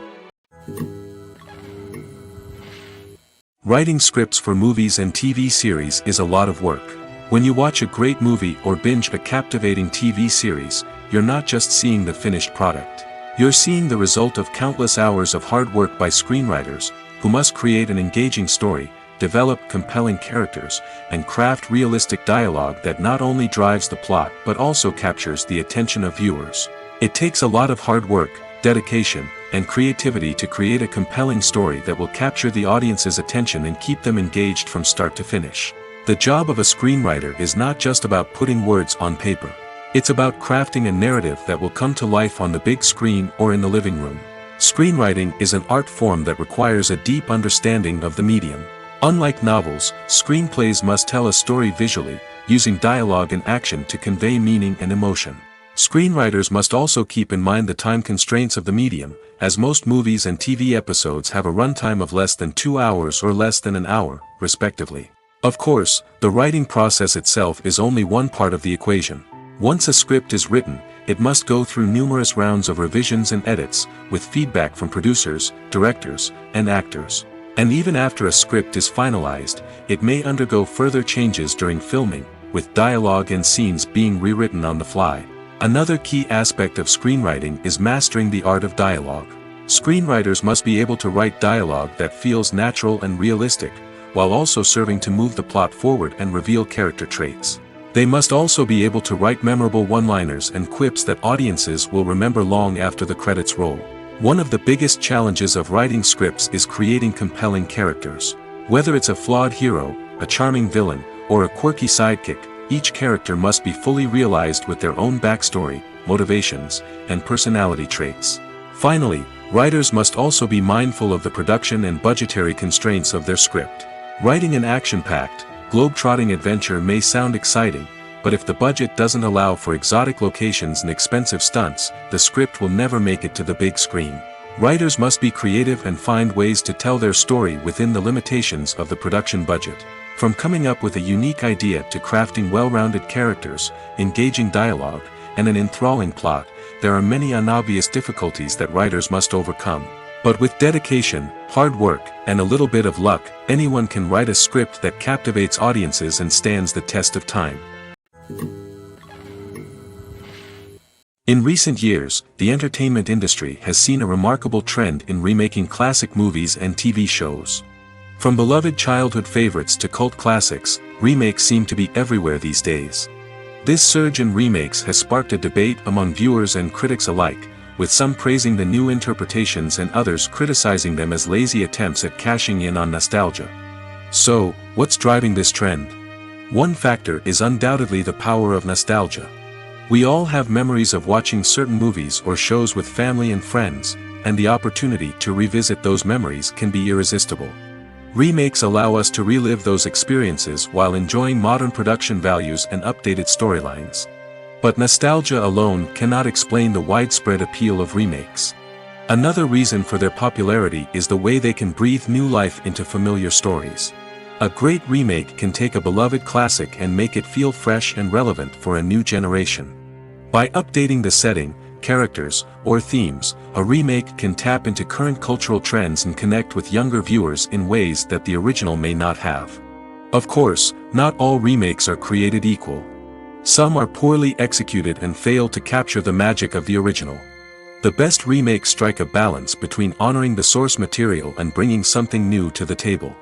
Writing scripts for movies and TV series is a lot of work. When you watch a great movie or binge a captivating TV series, you're not just seeing the finished product. You're seeing the result of countless hours of hard work by screenwriters, who must create an engaging story, develop compelling characters, and craft realistic dialogue that not only drives the plot but also captures the attention of viewers. It takes a lot of hard work, dedication, and creativity to create a compelling story that will capture the audience's attention and keep them engaged from start to finish. The job of a screenwriter is not just about putting words on paper. It's about crafting a narrative that will come to life on the big screen or in the living room. Screenwriting is an art form that requires a deep understanding of the medium. Unlike novels, screenplays must tell a story visually, using dialogue and action to convey meaning and emotion. Screenwriters must also keep in mind the time constraints of the medium, as most movies and TV episodes have a runtime of less than 2 hours or less than an hour, respectively. Of course, the writing process itself is only one part of the equation. Once a script is written, it must go through numerous rounds of revisions and edits, with feedback from producers, directors, and actors. And even after a script is finalized, it may undergo further changes during filming, with dialogue and scenes being rewritten on the fly. Another key aspect of screenwriting is mastering the art of dialogue. Screenwriters must be able to write dialogue that feels natural and realistic, while also serving to move the plot forward and reveal character traits. They must also be able to write memorable one-liners and quips that audiences will remember long after the credits roll. One of the biggest challenges of writing scripts is creating compelling characters. Whether it's a flawed hero, a charming villain, or a quirky sidekick, each character must be fully realized with their own backstory, motivations, and personality traits. Finally, writers must also be mindful of the production and budgetary constraints of their script. Writing an action-packed, globe-trotting adventure may sound exciting, but if the budget doesn't allow for exotic locations and expensive stunts, the script will never make it to the big screen. Writers must be creative and find ways to tell their story within the limitations of the production budget. From coming up with a unique idea to crafting well-rounded characters, engaging dialogue, and an enthralling plot, there are many unobvious difficulties that writers must overcome. But with dedication, hard work, and a little bit of luck, anyone can write a script that captivates audiences and stands the test of time. In recent years, the entertainment industry has seen a remarkable trend in remaking classic movies and TV shows. From beloved childhood favorites to cult classics, remakes seem to be everywhere these days. This surge in remakes has sparked a debate among viewers and critics alike, with some praising the new interpretations and others criticizing them as lazy attempts at cashing in on nostalgia. So, what's driving this trend? One factor is undoubtedly the power of nostalgia. We all have memories of watching certain movies or shows with family and friends, and the opportunity to revisit those memories can be irresistible. Remakes allow us to relive those experiences while enjoying modern production values and updated storylines. But nostalgia alone cannot explain the widespread appeal of remakes. Another reason for their popularity is the way they can breathe new life into familiar stories. A great remake can take a beloved classic and make it feel fresh and relevant for a new generation. By updating the setting, characters, or themes, a remake can tap into current cultural trends and connect with younger viewers in ways that the original may not have. Of course, not all remakes are created equal. Some are poorly executed and fail to capture the magic of the original. The best remakes strike a balance between honoring the source material and bringing something new to the table.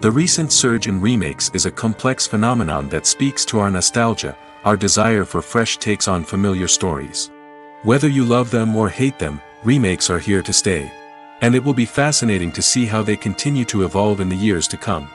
The recent surge in remakes is a complex phenomenon that speaks to our nostalgia, our desire for fresh takes on familiar stories. Whether you love them or hate them, remakes are here to stay. And it will be fascinating to see how they continue to evolve in the years to come.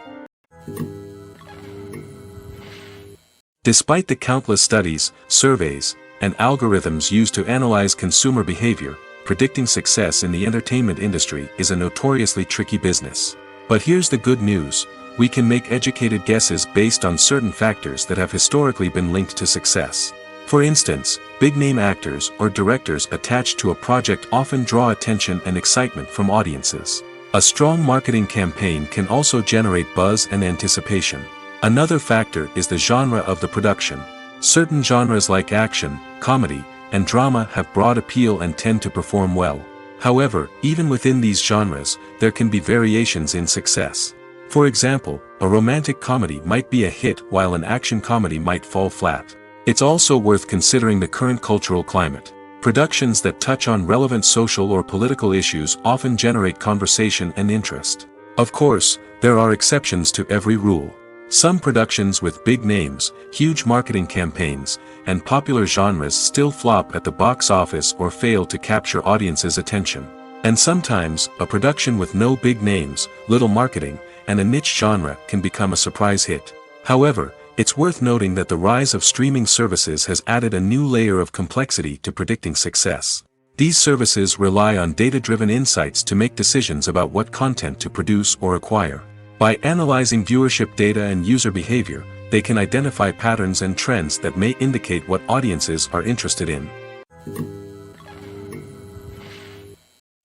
Despite the countless studies, surveys, and algorithms used to analyze consumer behavior, predicting success in the entertainment industry is a notoriously tricky business. But here's the good news: we can make educated guesses based on certain factors that have historically been linked to success. For instance, big-name actors or directors attached to a project often draw attention and excitement from audiences. A strong marketing campaign can also generate buzz and anticipation. Another factor is the genre of the production. Certain genres like action, comedy, and drama have broad appeal and tend to perform well. However, even within these genres, there can be variations in success. For example, a romantic comedy might be a hit while an action comedy might fall flat. It's also worth considering the current cultural climate. Productions that touch on relevant social or political issues often generate conversation and interest. Of course, there are exceptions to every rule. Some productions with big names, huge marketing campaigns, and popular genres still flop at the box office or fail to capture audiences' attention. And sometimes, a production with no big names, little marketing, and a niche genre can become a surprise hit. However, it's worth noting that the rise of streaming services has added a new layer of complexity to predicting success. These services rely on data-driven insights to make decisions about what content to produce or acquire. By analyzing viewership data and user behavior, they can identify patterns and trends that may indicate what audiences are interested in.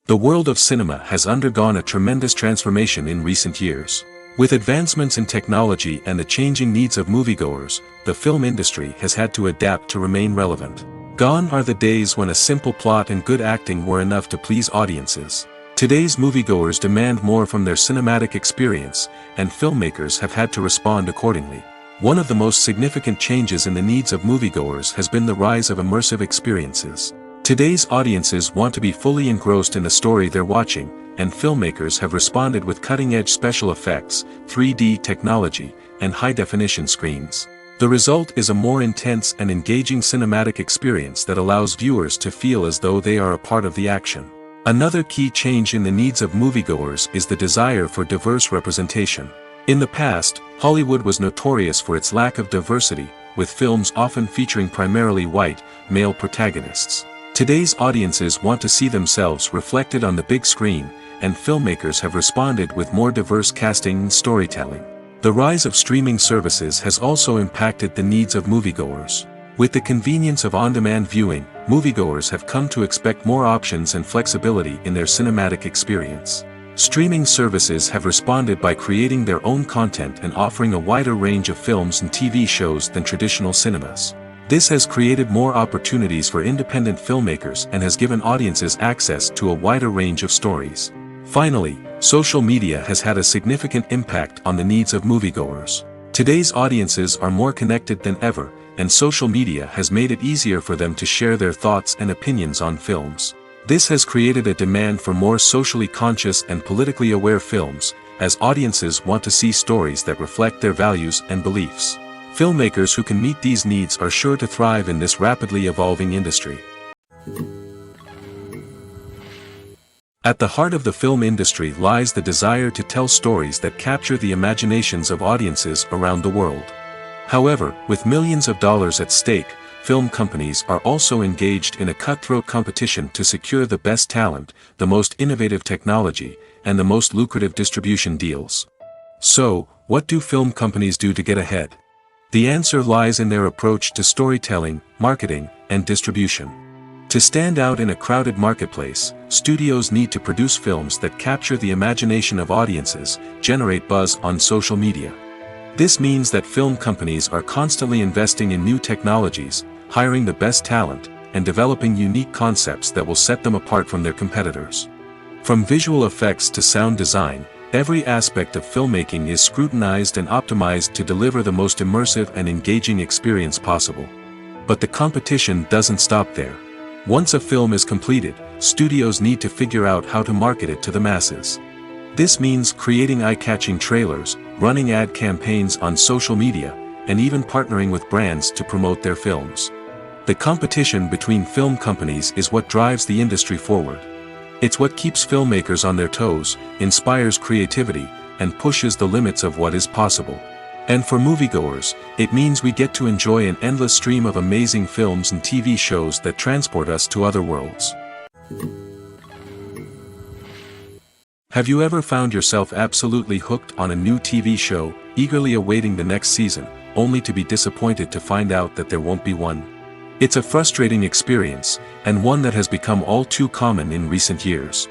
The world of cinema has undergone a tremendous transformation in recent years. With advancements in technology and the changing needs of moviegoers, the film industry has had to adapt to remain relevant. Gone are the days when a simple plot and good acting were enough to please audiences. Today's moviegoers demand more from their cinematic experience, and filmmakers have had to respond accordingly. One of the most significant changes in the needs of moviegoers has been the rise of immersive experiences. Today's audiences want to be fully engrossed in the story they're watching, and filmmakers have responded with cutting-edge special effects, 3D technology, and high-definition screens. The result is a more intense and engaging cinematic experience that allows viewers to feel as though they are a part of the action. Another key change in the needs of moviegoers is the desire for diverse representation. In the past, Hollywood was notorious for its lack of diversity, with films often featuring primarily white, male protagonists. Today's audiences want to see themselves reflected on the big screen, and filmmakers have responded with more diverse casting and storytelling. The rise of streaming services has also impacted the needs of moviegoers. With the convenience of on-demand viewing, moviegoers have come to expect more options and flexibility in their cinematic experience. Streaming services have responded by creating their own content and offering a wider range of films and TV shows than traditional cinemas. This has created more opportunities for independent filmmakers and has given audiences access to a wider range of stories. Finally, social media has had a significant impact on the needs of moviegoers. Today's audiences are more connected than ever, and social media has made it easier for them to share their thoughts and opinions on films. This has created a demand for more socially conscious and politically aware films, as audiences want to see stories that reflect their values and beliefs. Filmmakers who can meet these needs are sure to thrive in this rapidly evolving industry. At the heart of the film industry lies the desire to tell stories that capture the imaginations of audiences around the world. However, with millions of dollars at stake, film companies are also engaged in a cutthroat competition to secure the best talent, the most innovative technology, and the most lucrative distribution deals. So, what do film companies do to get ahead? The answer lies in their approach to storytelling, marketing, and distribution. To stand out in a crowded marketplace, studios need to produce films that capture the imagination of audiences, generate buzz on social media. This means that film companies are constantly investing in new technologies, hiring the best talent, and developing unique concepts that will set them apart from their competitors. From visual effects to sound design, every aspect of filmmaking is scrutinized and optimized to deliver the most immersive and engaging experience possible. But the competition doesn't stop there. Once a film is completed, studios need to figure out how to market it to the masses. This means creating eye-catching trailers, running ad campaigns on social media, and even partnering with brands to promote their films. The competition between film companies is what drives the industry forward. It's what keeps filmmakers on their toes, inspires creativity, and pushes the limits of what is possible. And for moviegoers, it means we get to enjoy an endless stream of amazing films and TV shows that transport us to other worlds. Have you ever found yourself absolutely hooked on a new TV show, eagerly awaiting the next season, only to be disappointed to find out that there won't be one? It's a frustrating experience, and one that has become all too common in recent years.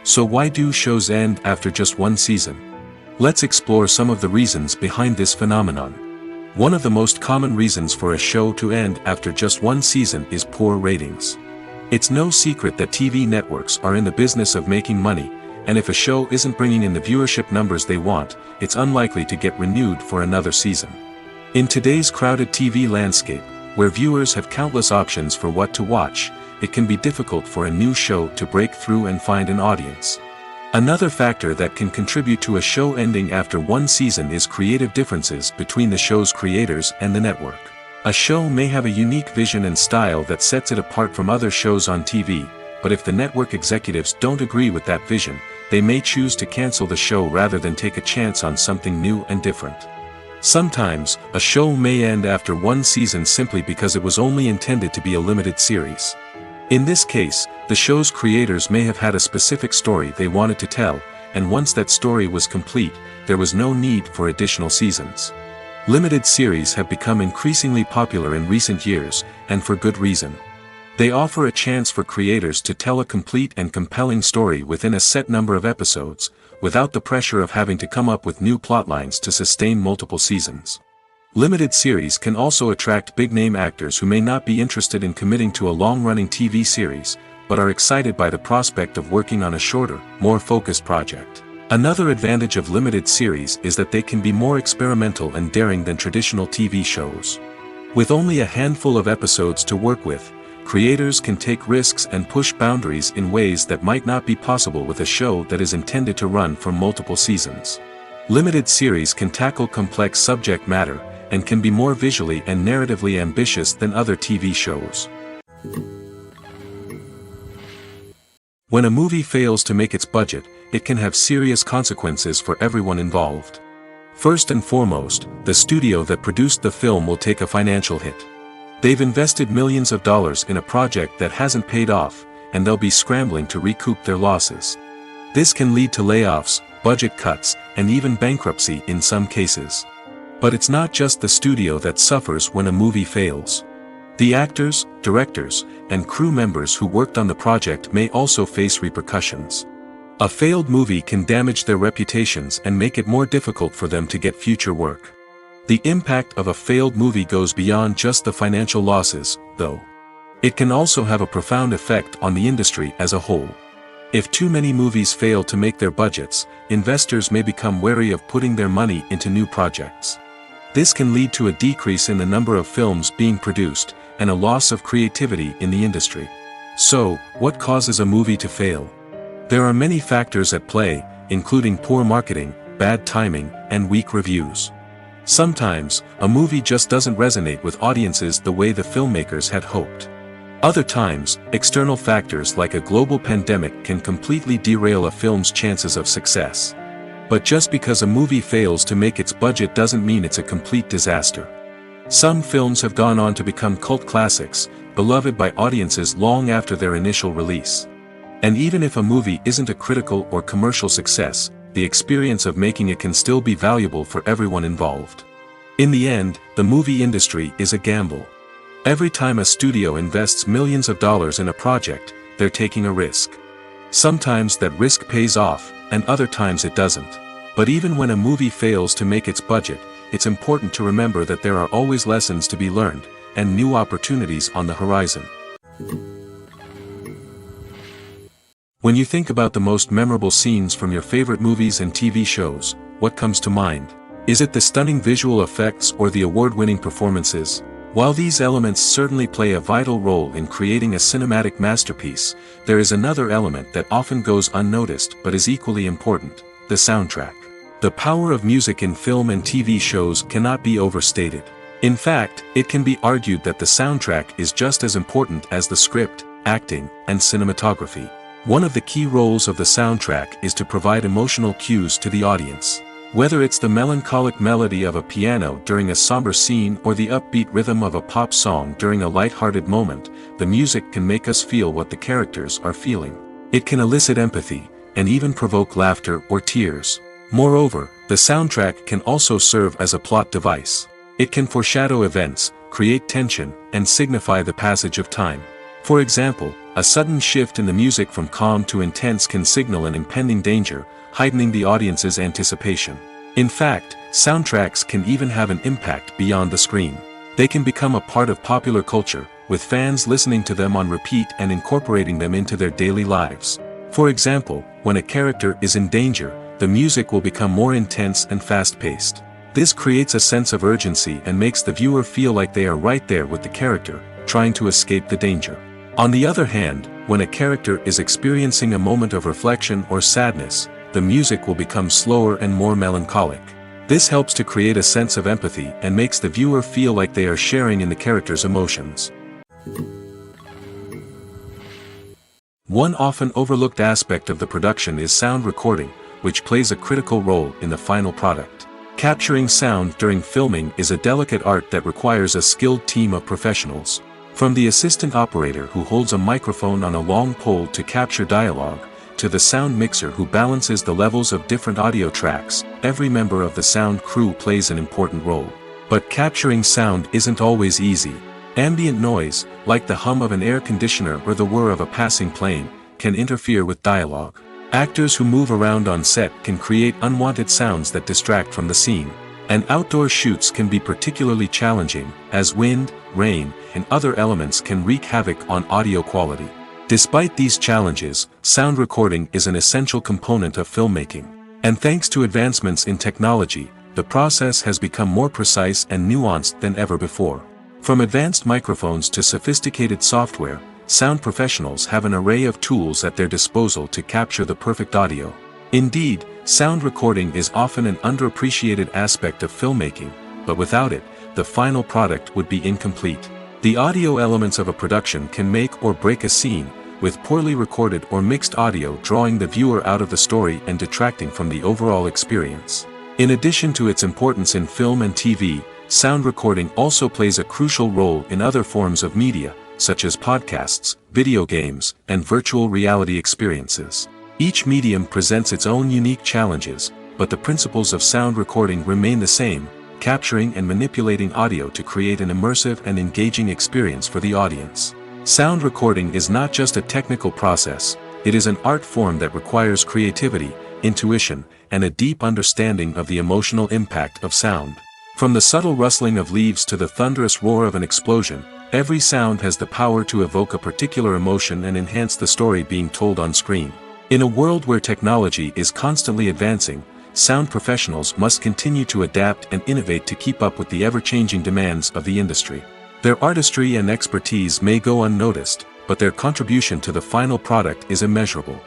So why do shows end after just one season? Let's explore some of the reasons behind this phenomenon. One of the most common reasons for a show to end after just one season is poor ratings. It's no secret that TV networks are in the business of making money, and if a show isn't bringing in the viewership numbers they want, it's unlikely to get renewed for another season. In today's crowded TV landscape, where viewers have countless options for what to watch, it can be difficult for a new show to break through and find an audience. Another factor that can contribute to a show ending after one season is creative differences between the show's creators and the network. A show may have a unique vision and style that sets it apart from other shows on TV, but if the network executives don't agree with that vision, they may choose to cancel the show rather than take a chance on something new and different. Sometimes, a show may end after one season simply because it was only intended to be a limited series. In this case, the show's creators may have had a specific story they wanted to tell, and once that story was complete, there was no need for additional seasons. Limited series have become increasingly popular in recent years, and for good reason. They offer a chance for creators to tell a complete and compelling story within a set number of episodes, without the pressure of having to come up with new plotlines to sustain multiple seasons. Limited series can also attract big-name actors who may not be interested in committing to a long-running TV series, but are excited by the prospect of working on a shorter, more focused project. Another advantage of limited series is that they can be more experimental and daring than traditional TV shows. With only a handful of episodes to work with, creators can take risks and push boundaries in ways that might not be possible with a show that is intended to run for multiple seasons. Limited series can tackle complex subject matter, and can be more visually and narratively ambitious than other TV shows. When a movie fails to make its budget, it can have serious consequences for everyone involved. First and foremost, the studio that produced the film will take a financial hit. They've invested millions of dollars in a project that hasn't paid off, and they'll be scrambling to recoup their losses. This can lead to layoffs, budget cuts, and even bankruptcy in some cases. But it's not just the studio that suffers when a movie fails. The actors, directors, and crew members who worked on the project may also face repercussions. A failed movie can damage their reputations and make it more difficult for them to get future work. The impact of a failed movie goes beyond just the financial losses, though. It can also have a profound effect on the industry as a whole. If too many movies fail to make their budgets, investors may become wary of putting their money into new projects. This can lead to a decrease in the number of films being produced, and a loss of creativity in the industry. So, what causes a movie to fail? There are many factors at play, including poor marketing, bad timing, and weak reviews. Sometimes, a movie just doesn't resonate with audiences the way the filmmakers had hoped. Other times, external factors like a global pandemic can completely derail a film's chances of success. But just because a movie fails to make its budget doesn't mean it's a complete disaster. Some films have gone on to become cult classics, beloved by audiences long after their initial release. And even if a movie isn't a critical or commercial success, the experience of making it can still be valuable for everyone involved. In the end, the movie industry is a gamble. Every time a studio invests millions of dollars in a project, they're taking a risk. Sometimes that risk pays off, and other times it doesn't. But even when a movie fails to make its budget, it's important to remember that there are always lessons to be learned, and new opportunities on the horizon. When you think about the most memorable scenes from your favorite movies and TV shows, what comes to mind? Is it the stunning visual effects or the award-winning performances? While these elements certainly play a vital role in creating a cinematic masterpiece, there is another element that often goes unnoticed but is equally important: the soundtrack. The power of music in film and TV shows cannot be overstated. In fact, it can be argued that the soundtrack is just as important as the script, acting, and cinematography. One of the key roles of the soundtrack is to provide emotional cues to the audience. Whether it's the melancholic melody of a piano during a somber scene or the upbeat rhythm of a pop song during a light-hearted moment, the music can make us feel what the characters are feeling. It can elicit empathy, and even provoke laughter or tears. Moreover, the soundtrack can also serve as a plot device. It can foreshadow events, create tension, and signify the passage of time. For example, a sudden shift in the music from calm to intense can signal an impending danger, heightening the audience's anticipation. In fact, soundtracks can even have an impact beyond the screen. They can become a part of popular culture, with fans listening to them on repeat and incorporating them into their daily lives. For example, when a character is in danger, the music will become more intense and fast-paced. This creates a sense of urgency and makes the viewer feel like they are right there with the character, trying to escape the danger. On the other hand, when a character is experiencing a moment of reflection or sadness, the music will become slower and more melancholic. This helps to create a sense of empathy and makes the viewer feel like they are sharing in the character's emotions. One often overlooked aspect of the production is sound recording, which plays a critical role in the final product. Capturing sound during filming is a delicate art that requires a skilled team of professionals. From the assistant operator who holds a microphone on a long pole to capture dialogue, to the sound mixer who balances the levels of different audio tracks, every member of the sound crew plays an important role. But capturing sound isn't always easy. Ambient noise, like the hum of an air conditioner or the whir of a passing plane, can interfere with dialogue. Actors who move around on set can create unwanted sounds that distract from the scene. And outdoor shoots can be particularly challenging, as wind, rain, and other elements can wreak havoc on audio quality. Despite these challenges, sound recording is an essential component of filmmaking. And thanks to advancements in technology, the process has become more precise and nuanced than ever before. From advanced microphones to sophisticated software, sound professionals have an array of tools at their disposal to capture the perfect audio. Indeed, sound recording is often an underappreciated aspect of filmmaking, but without it, the final product would be incomplete. The audio elements of a production can make or break a scene, with poorly recorded or mixed audio drawing the viewer out of the story and detracting from the overall experience. In addition to its importance in film and TV, sound recording also plays a crucial role in other forms of media, such as podcasts, video games, and virtual reality experiences. Each medium presents its own unique challenges, but the principles of sound recording remain the same: capturing and manipulating audio to create an immersive and engaging experience for the audience. Sound recording is not just a technical process, it is an art form that requires creativity, intuition, and a deep understanding of the emotional impact of sound. From the subtle rustling of leaves to the thunderous roar of an explosion, every sound has the power to evoke a particular emotion and enhance the story being told on screen. In a world where technology is constantly advancing, sound professionals must continue to adapt and innovate to keep up with the ever-changing demands of the industry. Their artistry and expertise may go unnoticed, but their contribution to the final product is immeasurable.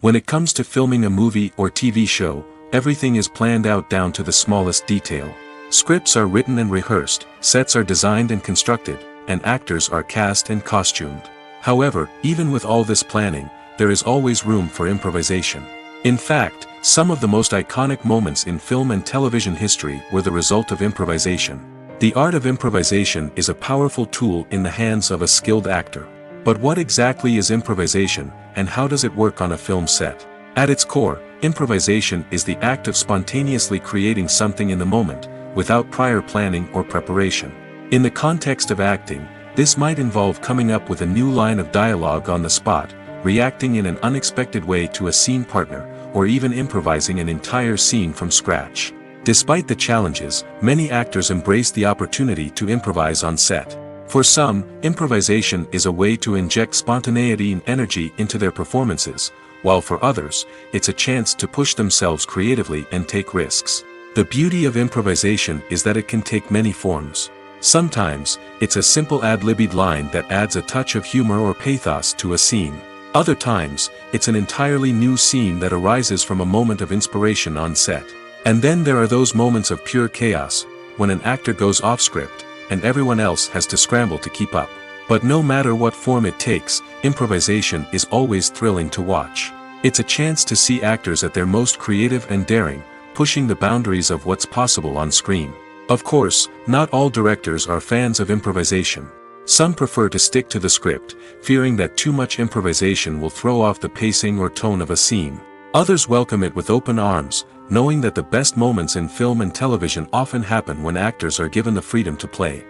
When it comes to filming a movie or TV show, everything is planned out down to the smallest detail. Scripts are written and rehearsed, sets are designed and constructed, and actors are cast and costumed. However, even with all this planning, there is always room for improvisation. In fact, some of the most iconic moments in film and television history were the result of improvisation. The art of improvisation is a powerful tool in the hands of a skilled actor. But what exactly is improvisation, and how does it work on a film set? At its core, improvisation is the act of spontaneously creating something in the moment, without prior planning or preparation. In the context of acting, this might involve coming up with a new line of dialogue on the spot, reacting in an unexpected way to a scene partner, or even improvising an entire scene from scratch. Despite the challenges, many actors embrace the opportunity to improvise on set. For some, improvisation is a way to inject spontaneity and energy into their performances, while for others, it's a chance to push themselves creatively and take risks. The beauty of improvisation is that it can take many forms. Sometimes, it's a simple ad-libbed line that adds a touch of humor or pathos to a scene. Other times, it's an entirely new scene that arises from a moment of inspiration on set. And then there are those moments of pure chaos, when an actor goes off script, and everyone else has to scramble to keep up. But no matter what form it takes, improvisation is always thrilling to watch. It's a chance to see actors at their most creative and daring, pushing the boundaries of what's possible on screen. Of course, not all directors are fans of improvisation. Some prefer to stick to the script, fearing that too much improvisation will throw off the pacing or tone of a scene. Others welcome it with open arms, knowing that the best moments in film and television often happen when actors are given the freedom to play.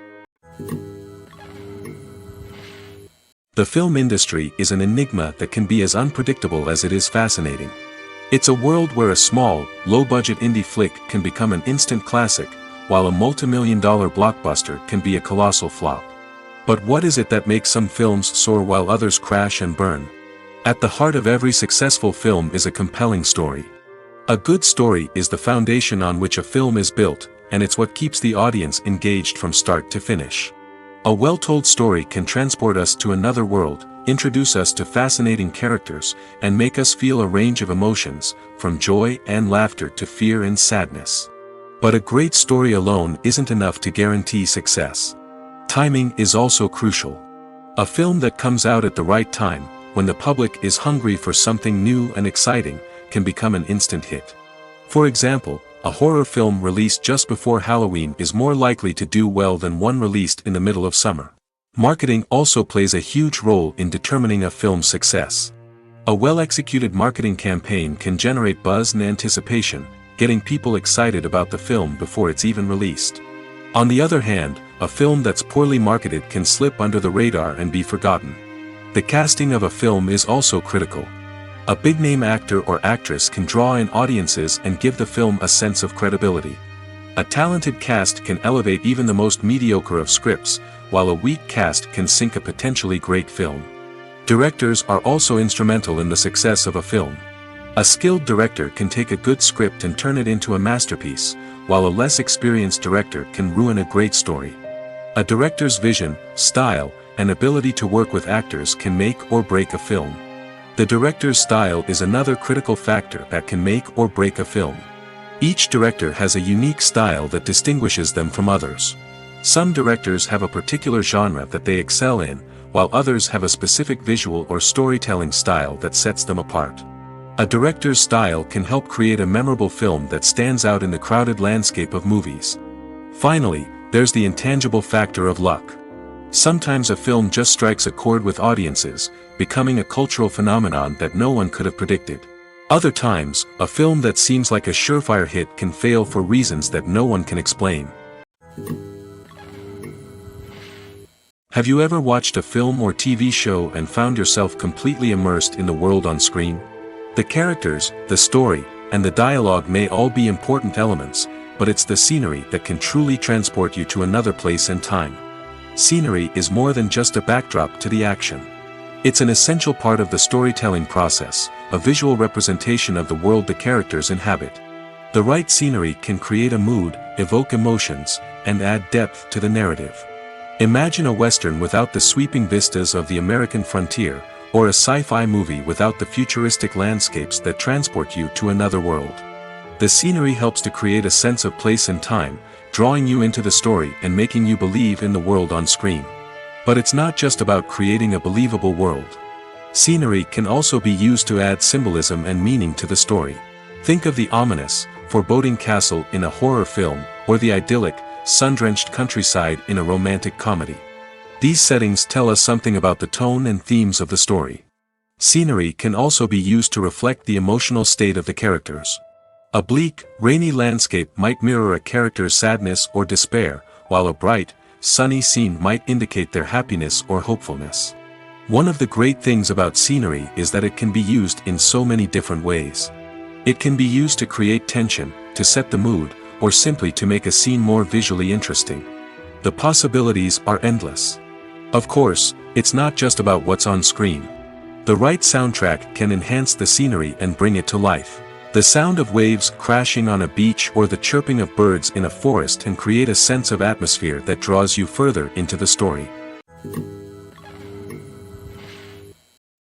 The film industry is an enigma that can be as unpredictable as it is fascinating. It's a world where a small, low-budget indie flick can become an instant classic, while a multi-million-dollar blockbuster can be a colossal flop. But what is it that makes some films soar while others crash and burn? At the heart of every successful film is a compelling story. A good story is the foundation on which a film is built, and it's what keeps the audience engaged from start to finish. A well-told story can transport us to another world, introduce us to fascinating characters, and make us feel a range of emotions, from joy and laughter to fear and sadness. But a great story alone isn't enough to guarantee success. Timing is also crucial. A film that comes out at the right time, when the public is hungry for something new and exciting, can become an instant hit. For example, a horror film released just before Halloween is more likely to do well than one released in the middle of summer. Marketing also plays a huge role in determining a film's success. A well-executed marketing campaign can generate buzz and anticipation, getting people excited about the film before it's even released. On the other hand, a film that's poorly marketed can slip under the radar and be forgotten. The casting of a film is also critical. A big-name actor or actress can draw in audiences and give the film a sense of credibility. A talented cast can elevate even the most mediocre of scripts, while a weak cast can sink a potentially great film. Directors are also instrumental in the success of a film. A skilled director can take a good script and turn it into a masterpiece, while a less experienced director can ruin a great story. A director's vision, style, and ability to work with actors can make or break a film. The director's style is another critical factor that can make or break a film. Each director has a unique style that distinguishes them from others. Some directors have a particular genre that they excel in, while others have a specific visual or storytelling style that sets them apart. A director's style can help create a memorable film that stands out in the crowded landscape of movies. Finally, there's the intangible factor of luck. Sometimes a film just strikes a chord with audiences, becoming a cultural phenomenon that no one could have predicted. Other times, a film that seems like a surefire hit can fail for reasons that no one can explain. Have you ever watched a film or TV show and found yourself completely immersed in the world on screen? The characters, the story, and the dialogue may all be important elements, but it's the scenery that can truly transport you to another place and time. Scenery is more than just a backdrop to the action. It's an essential part of the storytelling process, a visual representation of the world the characters inhabit. The right scenery can create a mood, evoke emotions, and add depth to the narrative. Imagine a Western without the sweeping vistas of the American frontier, or a sci-fi movie without the futuristic landscapes that transport you to another world. The scenery helps to create a sense of place and time, drawing you into the story and making you believe in the world on screen. But it's not just about creating a believable world. Scenery can also be used to add symbolism and meaning to the story. Think of the ominous, foreboding castle in a horror film, or the idyllic, sun-drenched countryside in a romantic comedy. These settings tell us something about the tone and themes of the story. Scenery can also be used to reflect the emotional state of the characters. A bleak, rainy landscape might mirror a character's sadness or despair, while a bright, sunny scene might indicate their happiness or hopefulness. One of the great things about scenery is that it can be used in so many different ways. It can be used to create tension, to set the mood, or simply to make a scene more visually interesting. The possibilities are endless. Of course, it's not just about what's on screen. The right soundtrack can enhance the scenery and bring it to life. The sound of waves crashing on a beach or the chirping of birds in a forest can create a sense of atmosphere that draws you further into the story.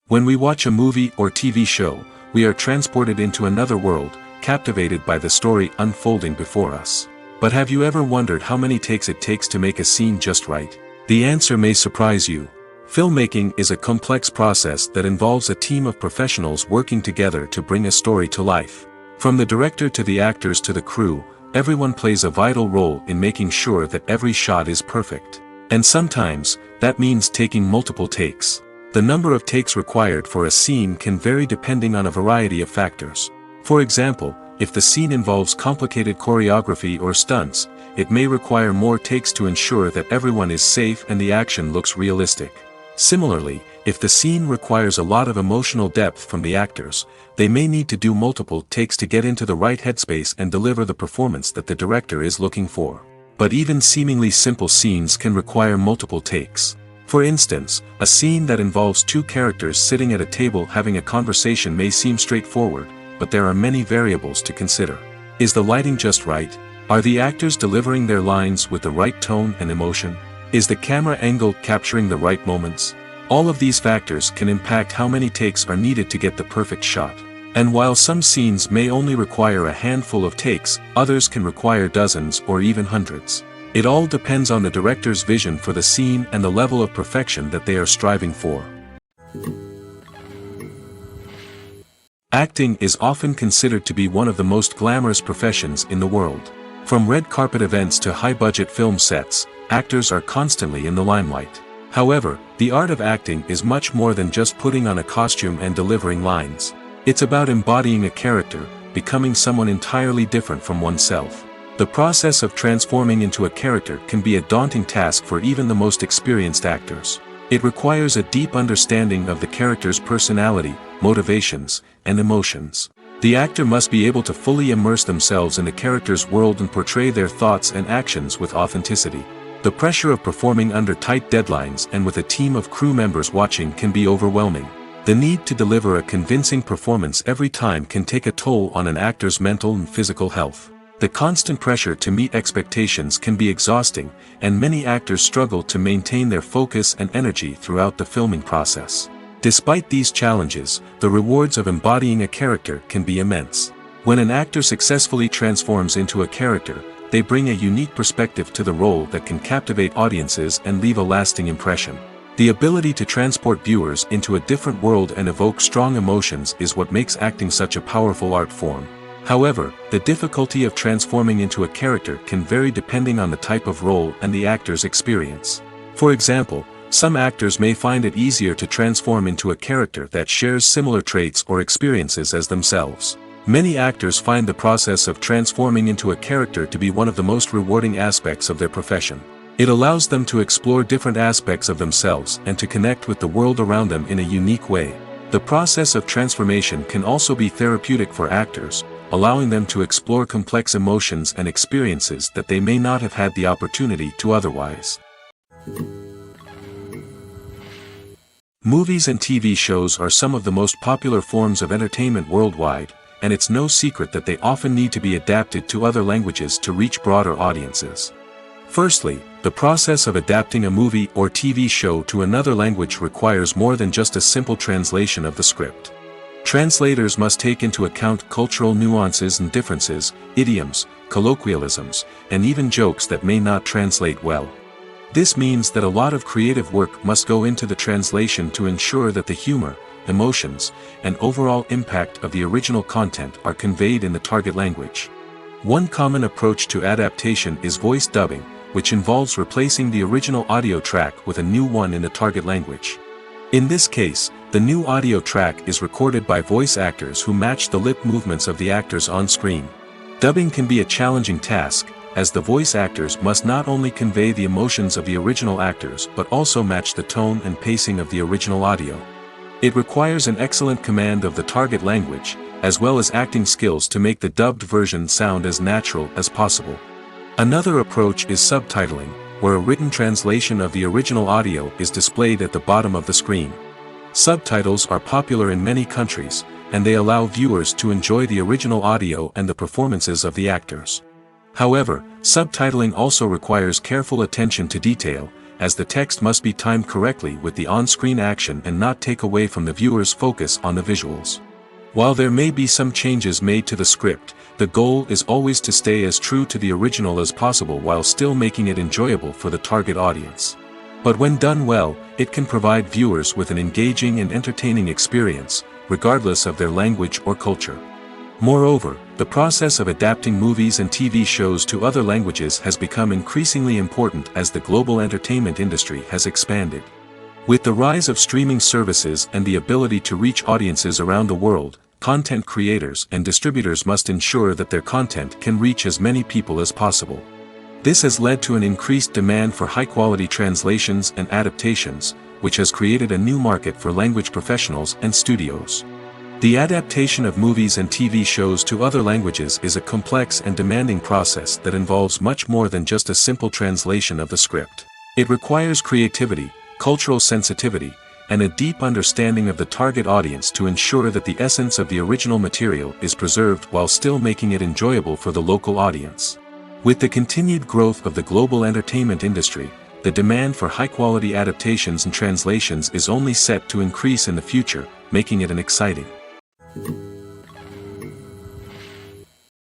When we watch a movie or TV show, we are transported into another world, captivated by the story unfolding before us. But have you ever wondered how many takes it takes to make a scene just right? The answer may surprise you. Filmmaking is a complex process that involves a team of professionals working together to bring a story to life. From the director to the actors to the crew, everyone plays a vital role in making sure that every shot is perfect. And sometimes, that means taking multiple takes. The number of takes required for a scene can vary depending on a variety of factors. For example, if the scene involves complicated choreography or stunts, it may require more takes to ensure that everyone is safe and the action looks realistic. Similarly, if the scene requires a lot of emotional depth from the actors, they may need to do multiple takes to get into the right headspace and deliver the performance that the director is looking for. But even seemingly simple scenes can require multiple takes. For instance, a scene that involves two characters sitting at a table having a conversation may seem straightforward, but there are many variables to consider. Is the lighting just right? Are the actors delivering their lines with the right tone and emotion? Is the camera angle capturing the right moments? All of these factors can impact how many takes are needed to get the perfect shot. And while some scenes may only require a handful of takes, others can require dozens or even hundreds. It all depends on the director's vision for the scene and the level of perfection that they are striving for. Acting is often considered to be one of the most glamorous professions in the world. From red carpet events to high-budget film sets, actors are constantly in the limelight. However, the art of acting is much more than just putting on a costume and delivering lines. It's about embodying a character, becoming someone entirely different from oneself. The process of transforming into a character can be a daunting task for even the most experienced actors. It requires a deep understanding of the character's personality, motivations, and emotions. The actor must be able to fully immerse themselves in the character's world and portray their thoughts and actions with authenticity. The pressure of performing under tight deadlines and with a team of crew members watching can be overwhelming. The need to deliver a convincing performance every time can take a toll on an actor's mental and physical health. The constant pressure to meet expectations can be exhausting, and many actors struggle to maintain their focus and energy throughout the filming process. Despite these challenges, the rewards of embodying a character can be immense. When an actor successfully transforms into a character, they bring a unique perspective to the role that can captivate audiences and leave a lasting impression. The ability to transport viewers into a different world and evoke strong emotions is what makes acting such a powerful art form. However, the difficulty of transforming into a character can vary depending on the type of role and the actor's experience. For example, some actors may find it easier to transform into a character that shares similar traits or experiences as themselves. Many actors find the process of transforming into a character to be one of the most rewarding aspects of their profession. It allows them to explore different aspects of themselves and to connect with the world around them in a unique way. The process of transformation can also be therapeutic for actors, allowing them to explore complex emotions and experiences that they may not have had the opportunity to otherwise. Movies and TV shows are some of the most popular forms of entertainment worldwide, and it's no secret that they often need to be adapted to other languages to reach broader audiences. Firstly, The process of adapting a movie or TV show to another language requires more than just a simple translation of the script. Translators must take into account cultural nuances and differences, idioms, colloquialisms, and even jokes that may not translate well. This means that a lot of creative work must go into the translation to ensure that the humor, emotions, and overall impact of the original content are conveyed in the target language. One common approach to adaptation is voice dubbing, which involves replacing the original audio track with a new one in the target language. In this case, the new audio track is recorded by voice actors who match the lip movements of the actors on screen. Dubbing can be a challenging task, as the voice actors must not only convey the emotions of the original actors but also match the tone and pacing of the original audio. It requires an excellent command of the target language, as well as acting skills to make the dubbed version sound as natural as possible. Another approach is subtitling, where a written translation of the original audio is displayed at the bottom of the screen. Subtitles are popular in many countries, and they allow viewers to enjoy the original audio and the performances of the actors. However, subtitling also requires careful attention to detail, as the text must be timed correctly with the on-screen action and not take away from the viewer's focus on the visuals. While there may be some changes made to the script, the goal is always to stay as true to the original as possible while still making it enjoyable for the target audience. But when done well, it can provide viewers with an engaging and entertaining experience, regardless of their language or culture. Moreover, the process of adapting movies and TV shows to other languages has become increasingly important as the global entertainment industry has expanded. With the rise of streaming services and the ability to reach audiences around the world, content creators and distributors must ensure that their content can reach as many people as possible. This has led to an increased demand for high-quality translations and adaptations, which has created a new market for language professionals and studios. The adaptation of movies and TV shows to other languages is a complex and demanding process that involves much more than just a simple translation of the script. It requires creativity, cultural sensitivity, and a deep understanding of the target audience to ensure that the essence of the original material is preserved while still making it enjoyable for the local audience. With the continued growth of the global entertainment industry, the demand for high-quality adaptations and translations is only set to increase in the future, making it exciting.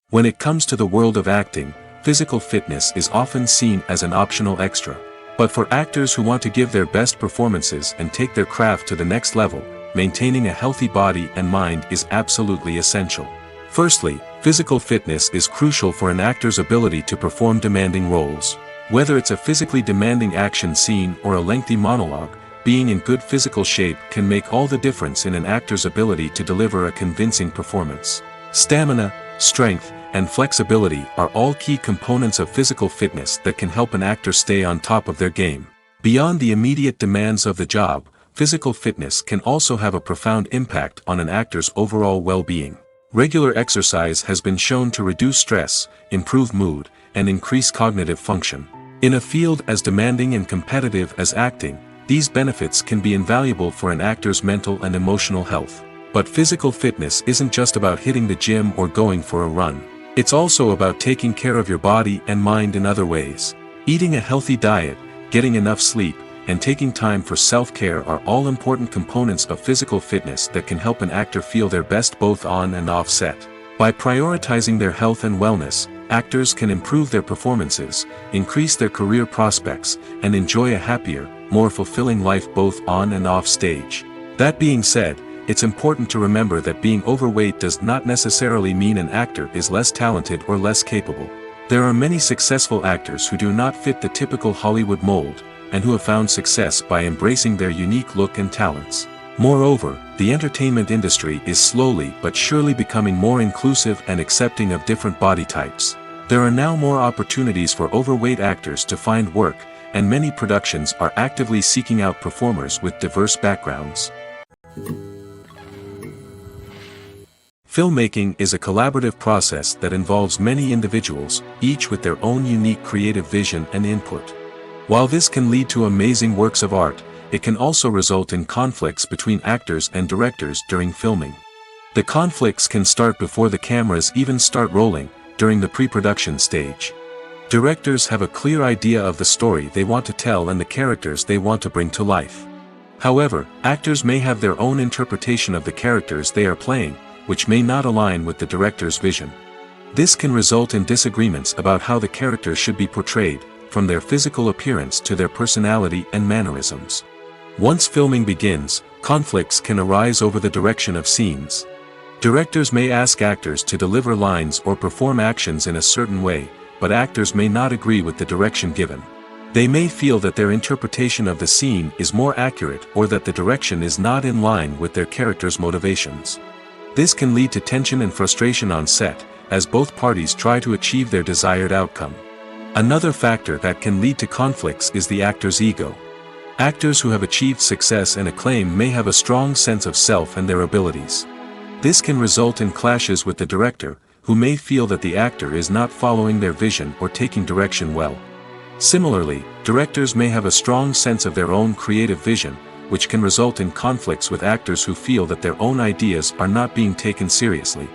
When it comes to the world of acting, physical fitness is often seen as an optional extra. But for actors who want to give their best performances and take their craft to the next level, maintaining a healthy body and mind is absolutely essential. Firstly, physical fitness is crucial for an actor's ability to perform demanding roles. Whether it's a physically demanding action scene or a lengthy monologue, being in good physical shape can make all the difference in an actor's ability to deliver a convincing performance. Stamina, strength, and flexibility are all key components of physical fitness that can help an actor stay on top of their game. Beyond the immediate demands of the job, physical fitness can also have a profound impact on an actor's overall well-being. Regular exercise has been shown to reduce stress, improve mood, and increase cognitive function. In a field as demanding and competitive as acting, these benefits can be invaluable for an actor's mental and emotional health. But physical fitness isn't just about hitting the gym or going for a run. It's also about taking care of your body and mind in other ways. Eating a healthy diet, getting enough sleep, and taking time for self-care are all important components of physical fitness that can help an actor feel their best both on and off set. By prioritizing their health and wellness, actors can improve their performances, increase their career prospects, and enjoy a happier, more fulfilling life both on and off stage. That being said, it's important to remember that being overweight does not necessarily mean an actor is less talented or less capable. There are many successful actors who do not fit the typical Hollywood mold, and who have found success by embracing their unique look and talents. Moreover, the entertainment industry is slowly but surely becoming more inclusive and accepting of different body types. There are now more opportunities for overweight actors to find work, and many productions are actively seeking out performers with diverse backgrounds. Filmmaking is a collaborative process that involves many individuals, each with their own unique creative vision and input. While this can lead to amazing works of art, it can also result in conflicts between actors and directors during filming. The conflicts can start before the cameras even start rolling, during the pre-production stage. Directors have a clear idea of the story they want to tell and the characters they want to bring to life. However, actors may have their own interpretation of the characters they are playing, which may not align with the director's vision. This can result in disagreements about how the characters should be portrayed, from their physical appearance to their personality and mannerisms. Once filming begins, conflicts can arise over the direction of scenes. Directors may ask actors to deliver lines or perform actions in a certain way, but actors may not agree with the direction given. They may feel that their interpretation of the scene is more accurate or that the direction is not in line with their character's motivations. This can lead to tension and frustration on set, as both parties try to achieve their desired outcome. Another factor that can lead to conflicts is the actor's ego. Actors who have achieved success and acclaim may have a strong sense of self and their abilities. This can result in clashes with the director, who may feel that the actor is not following their vision or taking direction well. Similarly, directors may have a strong sense of their own creative vision, which can result in conflicts with actors who feel that their own ideas are not being taken seriously.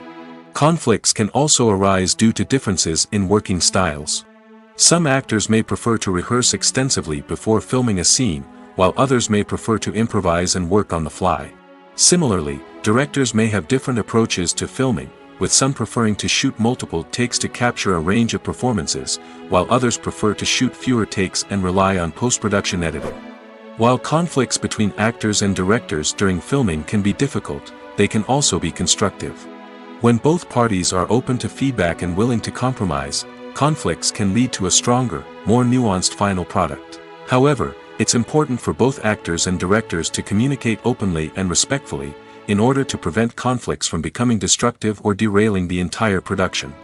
Conflicts can also arise due to differences in working styles. Some actors may prefer to rehearse extensively before filming a scene, while others may prefer to improvise and work on the fly. Similarly, directors may have different approaches to filming, with some preferring to shoot multiple takes to capture a range of performances, while others prefer to shoot fewer takes and rely on post-production editing. While conflicts between actors and directors during filming can be difficult, they can also be constructive. When both parties are open to feedback and willing to compromise, conflicts can lead to a stronger, more nuanced final product. However, it's important for both actors and directors to communicate openly and respectfully, in order to prevent conflicts from becoming destructive or derailing the entire production.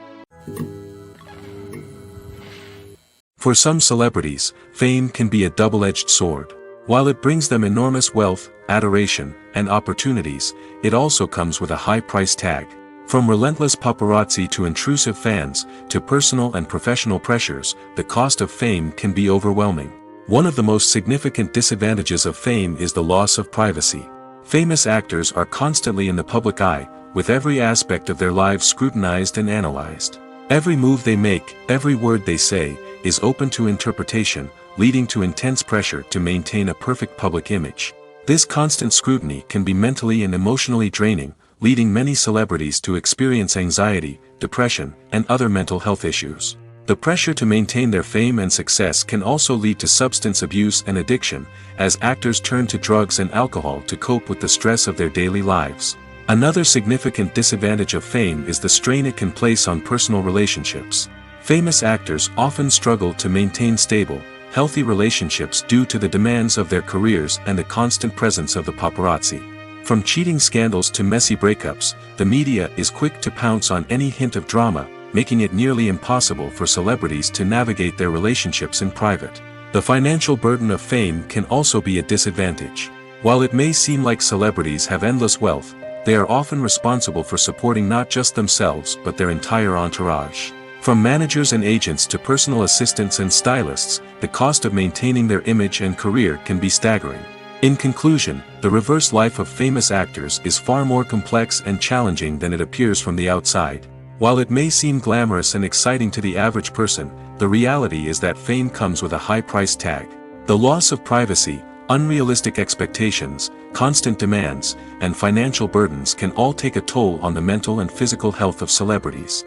For some celebrities, fame can be a double-edged sword. While it brings them enormous wealth, adoration, and opportunities, it also comes with a high price tag. From relentless paparazzi to intrusive fans, to personal and professional pressures, the cost of fame can be overwhelming. One of the most significant disadvantages of fame is the loss of privacy. Famous actors are constantly in the public eye, with every aspect of their lives scrutinized and analyzed. Every move they make, every word they say, is open to interpretation, leading to intense pressure to maintain a perfect public image. This constant scrutiny can be mentally and emotionally draining, leading many celebrities to experience anxiety, depression, and other mental health issues. The pressure to maintain their fame and success can also lead to substance abuse and addiction, as actors turn to drugs and alcohol to cope with the stress of their daily lives. Another significant disadvantage of fame is the strain it can place on personal relationships. Famous actors often struggle to maintain stable, healthy relationships due to the demands of their careers and the constant presence of the paparazzi. From cheating scandals to messy breakups, the media is quick to pounce on any hint of drama, making it nearly impossible for celebrities to navigate their relationships in private. The financial burden of fame can also be a disadvantage. While it may seem like celebrities have endless wealth, they are often responsible for supporting not just themselves but their entire entourage. From managers and agents to personal assistants and stylists, the cost of maintaining their image and career can be staggering. In conclusion, the reverse life of famous actors is far more complex and challenging than it appears from the outside. While it may seem glamorous and exciting to the average person, the reality is that fame comes with a high price tag. The loss of privacy, unrealistic expectations, constant demands, and financial burdens can all take a toll on the mental and physical health of celebrities.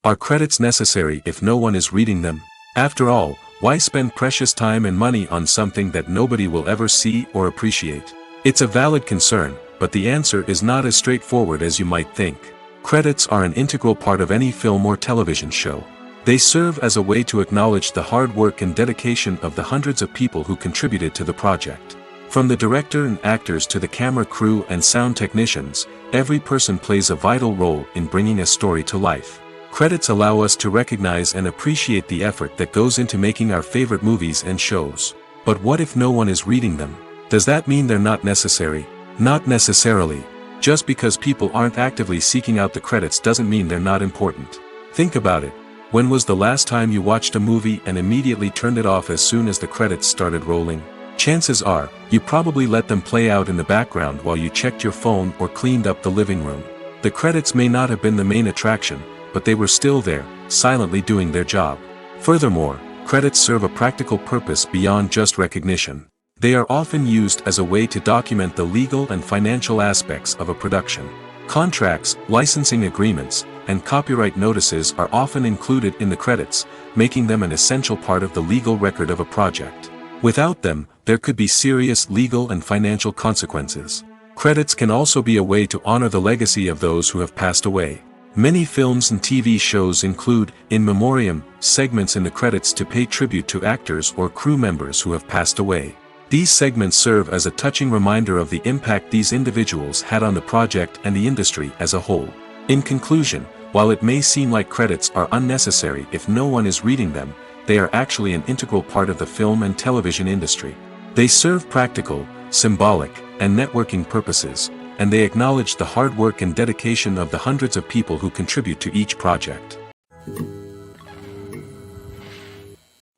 Are credits necessary if no one is reading them? After all, why spend precious time and money on something that nobody will ever see or appreciate? It's a valid concern, but the answer is not as straightforward as you might think. Credits are an integral part of any film or television show. They serve as a way to acknowledge the hard work and dedication of the hundreds of people who contributed to the project. From the director and actors to the camera crew and sound technicians, every person plays a vital role in bringing a story to life. Credits allow us to recognize and appreciate the effort that goes into making our favorite movies and shows. But what if no one is reading them? Does that mean they're not necessary? Not necessarily. Just because people aren't actively seeking out the credits doesn't mean they're not important. Think about it. When was the last time you watched a movie and immediately turned it off as soon as the credits started rolling? Chances are, you probably let them play out in the background while you checked your phone or cleaned up the living room. The credits may not have been the main attraction, but they were still there, silently doing their job. Furthermore, credits serve a practical purpose beyond just recognition. They are often used as a way to document the legal and financial aspects of a production. Contracts, licensing agreements, and copyright notices are often included in the credits, making them an essential part of the legal record of a project. Without them, there could be serious legal and financial consequences. Credits can also be a way to honor the legacy of those who have passed away. Many films and TV shows include, in memoriam, segments in the credits to pay tribute to actors or crew members who have passed away. These segments serve as a touching reminder of the impact these individuals had on the project and the industry as a whole. In conclusion, while it may seem like credits are unnecessary if no one is reading them, they are actually an integral part of the film and television industry. They serve practical, symbolic, and networking purposes, and they acknowledge the hard work and dedication of the hundreds of people who contribute to each project.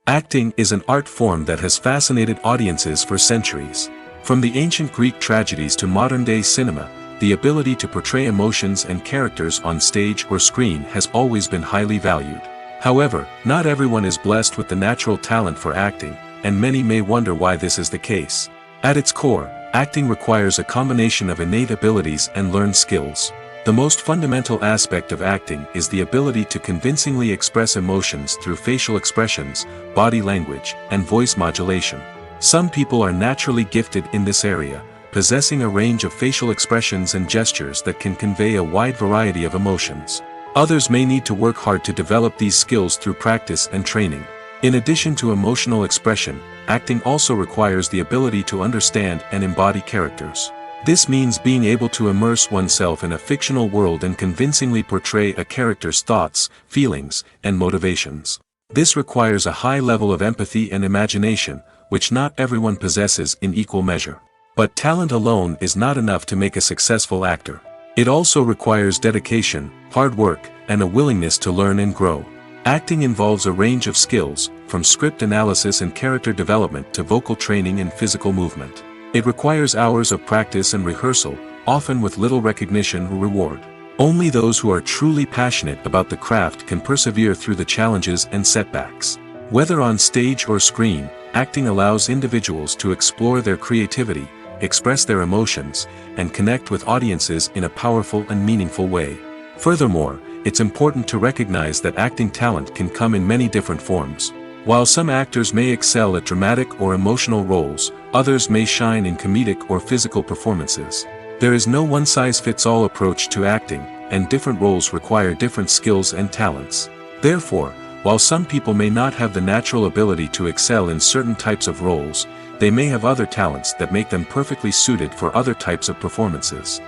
Acting is an art form that has fascinated audiences for centuries. From the ancient Greek tragedies to modern-day cinema, the ability to portray emotions and characters on stage or screen has always been highly valued. However, not everyone is blessed with the natural talent for acting, and many may wonder why this is the case. At its core, acting requires a combination of innate abilities and learned skills. The most fundamental aspect of acting is the ability to convincingly express emotions through facial expressions, body language, and voice modulation. Some people are naturally gifted in this area, possessing a range of facial expressions and gestures that can convey a wide variety of emotions. Others may need to work hard to develop these skills through practice and training. In addition to emotional expression, acting also requires the ability to understand and embody characters. This means being able to immerse oneself in a fictional world and convincingly portray a character's thoughts, feelings, and motivations. This requires a high level of empathy and imagination, which not everyone possesses in equal measure. But talent alone is not enough to make a successful actor. It also requires dedication, hard work, and a willingness to learn and grow. Acting involves a range of skills, from script analysis and character development to vocal training and physical movement. It requires hours of practice and rehearsal, often with little recognition or reward. Only those who are truly passionate about the craft can persevere through the challenges and setbacks. Whether on stage or screen, acting allows individuals to explore their creativity, express their emotions, and connect with audiences in a powerful and meaningful way. Furthermore, it's important to recognize that acting talent can come in many different forms. While some actors may excel at dramatic or emotional roles, others may shine in comedic or physical performances. There is no one-size-fits-all approach to acting, and different roles require different skills and talents. Therefore, while some people may not have the natural ability to excel in certain types of roles, they may have other talents that make them perfectly suited for other types of performances.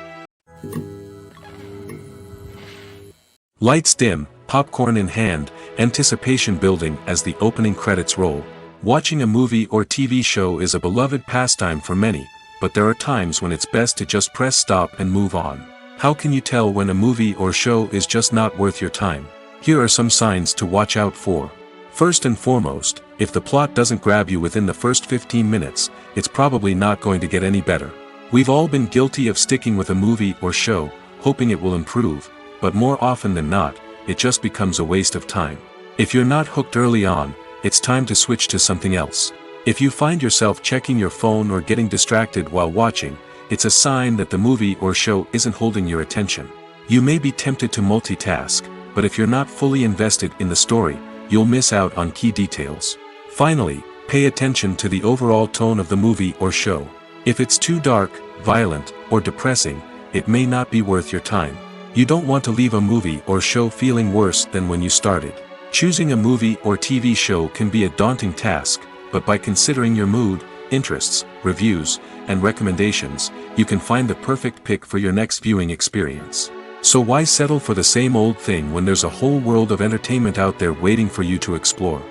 Lights dim, popcorn in hand, anticipation building as the opening credits roll. Watching a movie or TV show is a beloved pastime for many, but there are times when it's best to just press stop and move on. How can you tell when a movie or show is just not worth your time? Here are some signs to watch out for. First and foremost, if the plot doesn't grab you within the first 15 minutes, it's probably not going to get any better. We've all been guilty of sticking with a movie or show, hoping it will improve, but more often than not, it just becomes a waste of time. If you're not hooked early on, it's time to switch to something else. If you find yourself checking your phone or getting distracted while watching, it's a sign that the movie or show isn't holding your attention. You may be tempted to multitask, but if you're not fully invested in the story, you'll miss out on key details. Finally, pay attention to the overall tone of the movie or show. If it's too dark, violent, or depressing, it may not be worth your time. You don't want to leave a movie or show feeling worse than when you started. Choosing a movie or TV show can be a daunting task, but by considering your mood, interests, reviews, and recommendations, you can find the perfect pick for your next viewing experience. So why settle for the same old thing when there's a whole world of entertainment out there waiting for you to explore?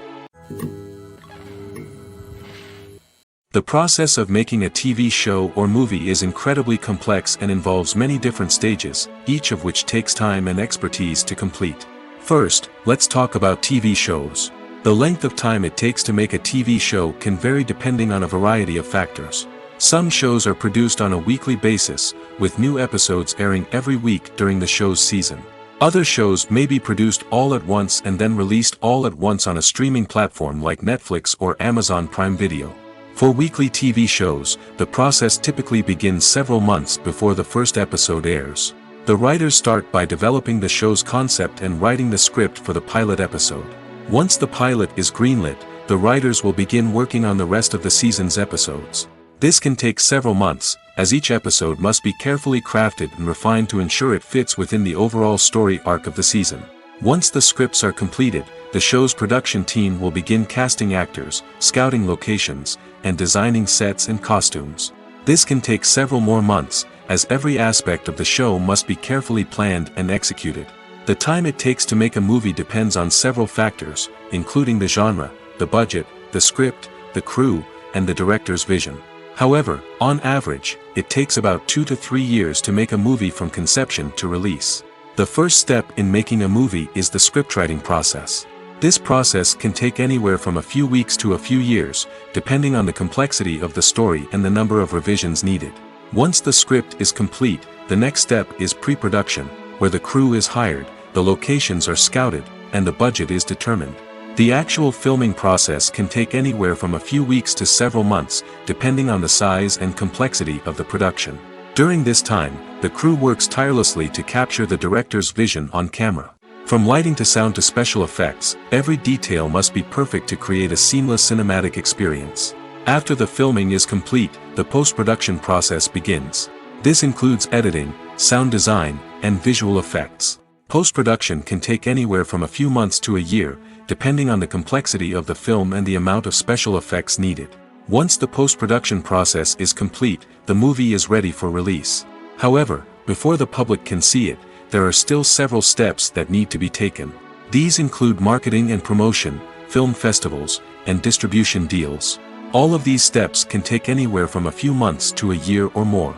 The process of making a TV show or movie is incredibly complex and involves many different stages, each of which takes time and expertise to complete. First, let's talk about TV shows. The length of time it takes to make a TV show can vary depending on a variety of factors. Some shows are produced on a weekly basis, with new episodes airing every week during the show's season. Other shows may be produced all at once and then released all at once on a streaming platform like Netflix or Amazon Prime Video. For weekly TV shows, the process typically begins several months before the first episode airs. The writers start by developing the show's concept and writing the script for the pilot episode. Once the pilot is greenlit, the writers will begin working on the rest of the season's episodes. This can take several months, as each episode must be carefully crafted and refined to ensure it fits within the overall story arc of the season. Once the scripts are completed, the show's production team will begin casting actors, scouting locations, and designing sets and costumes. This can take several more months, as every aspect of the show must be carefully planned and executed. The time it takes to make a movie depends on several factors, including the genre, the budget, the script, the crew, and the director's vision. However, on average, it takes about 2 to 3 years to make a movie from conception to release. The first step in making a movie is the scriptwriting process. This process can take anywhere from a few weeks to a few years, depending on the complexity of the story and the number of revisions needed. Once the script is complete, the next step is pre-production, where the crew is hired, the locations are scouted, and the budget is determined. The actual filming process can take anywhere from a few weeks to several months, depending on the size and complexity of the production. During this time, the crew works tirelessly to capture the director's vision on camera. From lighting to sound to special effects, every detail must be perfect to create a seamless cinematic experience. After the filming is complete, the post-production process begins. This includes editing, sound design, and visual effects. Post-production can take anywhere from a few months to a year, depending on the complexity of the film and the amount of special effects needed. Once the post-production process is complete, the movie is ready for release. However, before the public can see it, there are still several steps that need to be taken. These include marketing and promotion, film festivals, and distribution deals. All of these steps can take anywhere from a few months to a year or more.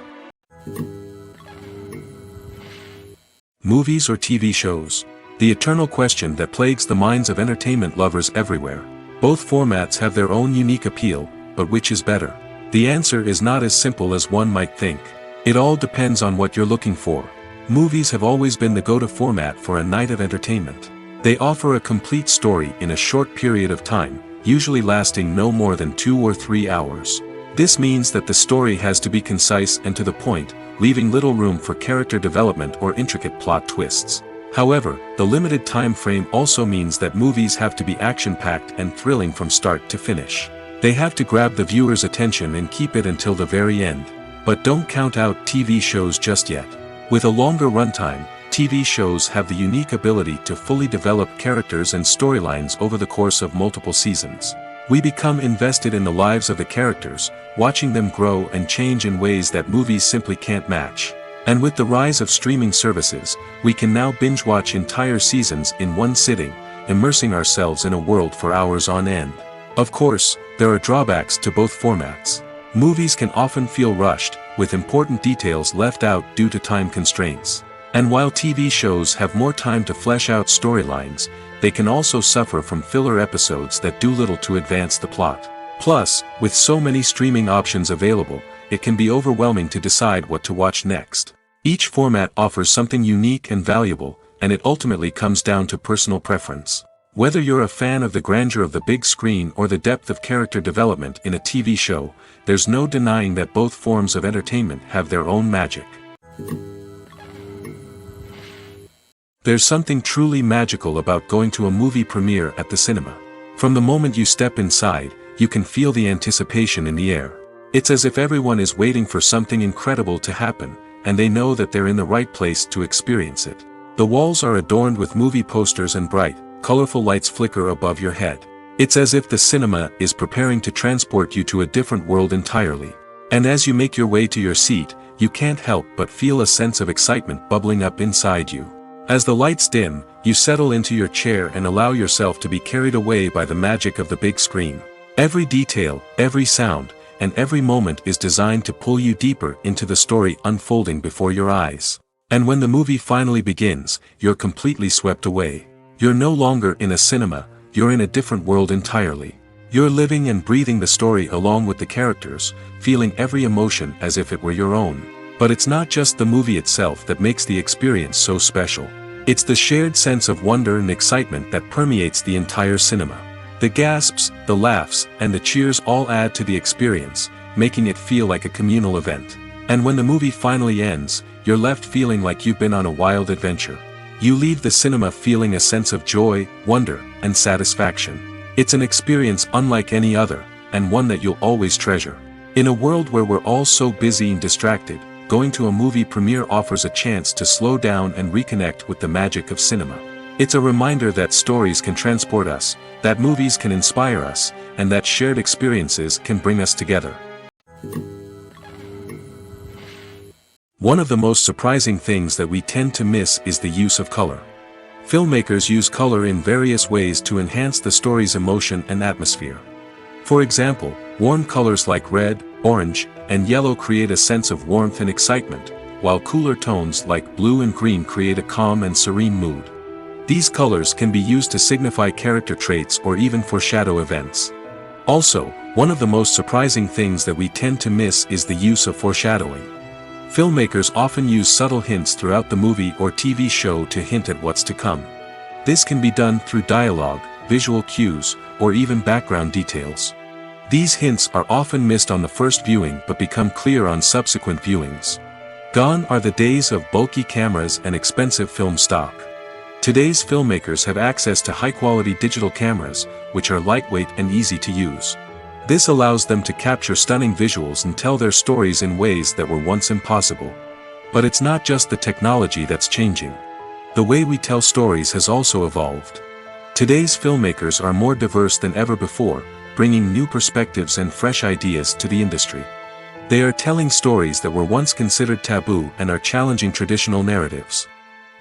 Movies or TV shows? The eternal question that plagues the minds of entertainment lovers everywhere. Both formats have their own unique appeal, but which is better? The answer is not as simple as one might think. It all depends on what you're looking for. Movies have always been the go-to format for a night of entertainment. They offer a complete story in a short period of time, usually lasting no more than 2 or 3 hours. This means that the story has to be concise and to the point, leaving little room for character development or intricate plot twists. However, the limited time frame also means that movies have to be action-packed and thrilling from start to finish. They have to grab the viewer's attention and keep it until the very end. But don't count out TV shows just yet. With a longer runtime, TV shows have the unique ability to fully develop characters and storylines over the course of multiple seasons. We become invested in the lives of the characters, watching them grow and change in ways that movies simply can't match. And with the rise of streaming services, we can now binge-watch entire seasons in one sitting, immersing ourselves in a world for hours on end. Of course, there are drawbacks to both formats. Movies can often feel rushed, with important details left out due to time constraints. And while TV shows have more time to flesh out storylines, they can also suffer from filler episodes that do little to advance the plot. Plus, with so many streaming options available, it can be overwhelming to decide what to watch next. Each format offers something unique and valuable, and it ultimately comes down to personal preference. Whether you're a fan of the grandeur of the big screen or the depth of character development in a TV show, there's no denying that both forms of entertainment have their own magic. There's something truly magical about going to a movie premiere at the cinema. From the moment you step inside, you can feel the anticipation in the air. It's as if everyone is waiting for something incredible to happen, and they know that they're in the right place to experience it. The walls are adorned with movie posters and bright, colorful lights flicker above your head. It's as if the cinema is preparing to transport you to a different world entirely. And as you make your way to your seat, you can't help but feel a sense of excitement bubbling up inside you. As the lights dim, you settle into your chair and allow yourself to be carried away by the magic of the big screen. Every detail, every sound, and every moment is designed to pull you deeper into the story unfolding before your eyes. And when the movie finally begins, you're completely swept away. You're no longer in a cinema, you're in a different world entirely. You're living and breathing the story along with the characters, feeling every emotion as if it were your own. But it's not just the movie itself that makes the experience so special. It's the shared sense of wonder and excitement that permeates the entire cinema. The gasps, the laughs, and the cheers all add to the experience, making it feel like a communal event. And when the movie finally ends, you're left feeling like you've been on a wild adventure. You leave the cinema feeling a sense of joy, wonder, and satisfaction. It's an experience unlike any other, and one that you'll always treasure. In a world where we're all so busy and distracted, going to a movie premiere offers a chance to slow down and reconnect with the magic of cinema. It's a reminder that stories can transport us, that movies can inspire us, and that shared experiences can bring us together. One of the most surprising things that we tend to miss is the use of color. Filmmakers use color in various ways to enhance the story's emotion and atmosphere. For example, warm colors like red, orange, and yellow create a sense of warmth and excitement, while cooler tones like blue and green create a calm and serene mood. These colors can be used to signify character traits or even foreshadow events. Also, one of the most surprising things that we tend to miss is the use of foreshadowing. Filmmakers often use subtle hints throughout the movie or TV show to hint at what's to come. This can be done through dialogue, visual cues, or even background details. These hints are often missed on the first viewing but become clear on subsequent viewings. Gone are the days of bulky cameras and expensive film stock. Today's filmmakers have access to high-quality digital cameras, which are lightweight and easy to use. This allows them to capture stunning visuals and tell their stories in ways that were once impossible. But it's not just the technology that's changing. The way we tell stories has also evolved. Today's filmmakers are more diverse than ever before, bringing new perspectives and fresh ideas to the industry. They are telling stories that were once considered taboo and are challenging traditional narratives.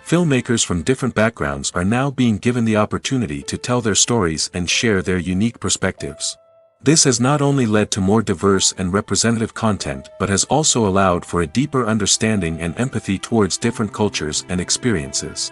Filmmakers from different backgrounds are now being given the opportunity to tell their stories and share their unique perspectives. This has not only led to more diverse and representative content but has also allowed for a deeper understanding and empathy towards different cultures and experiences.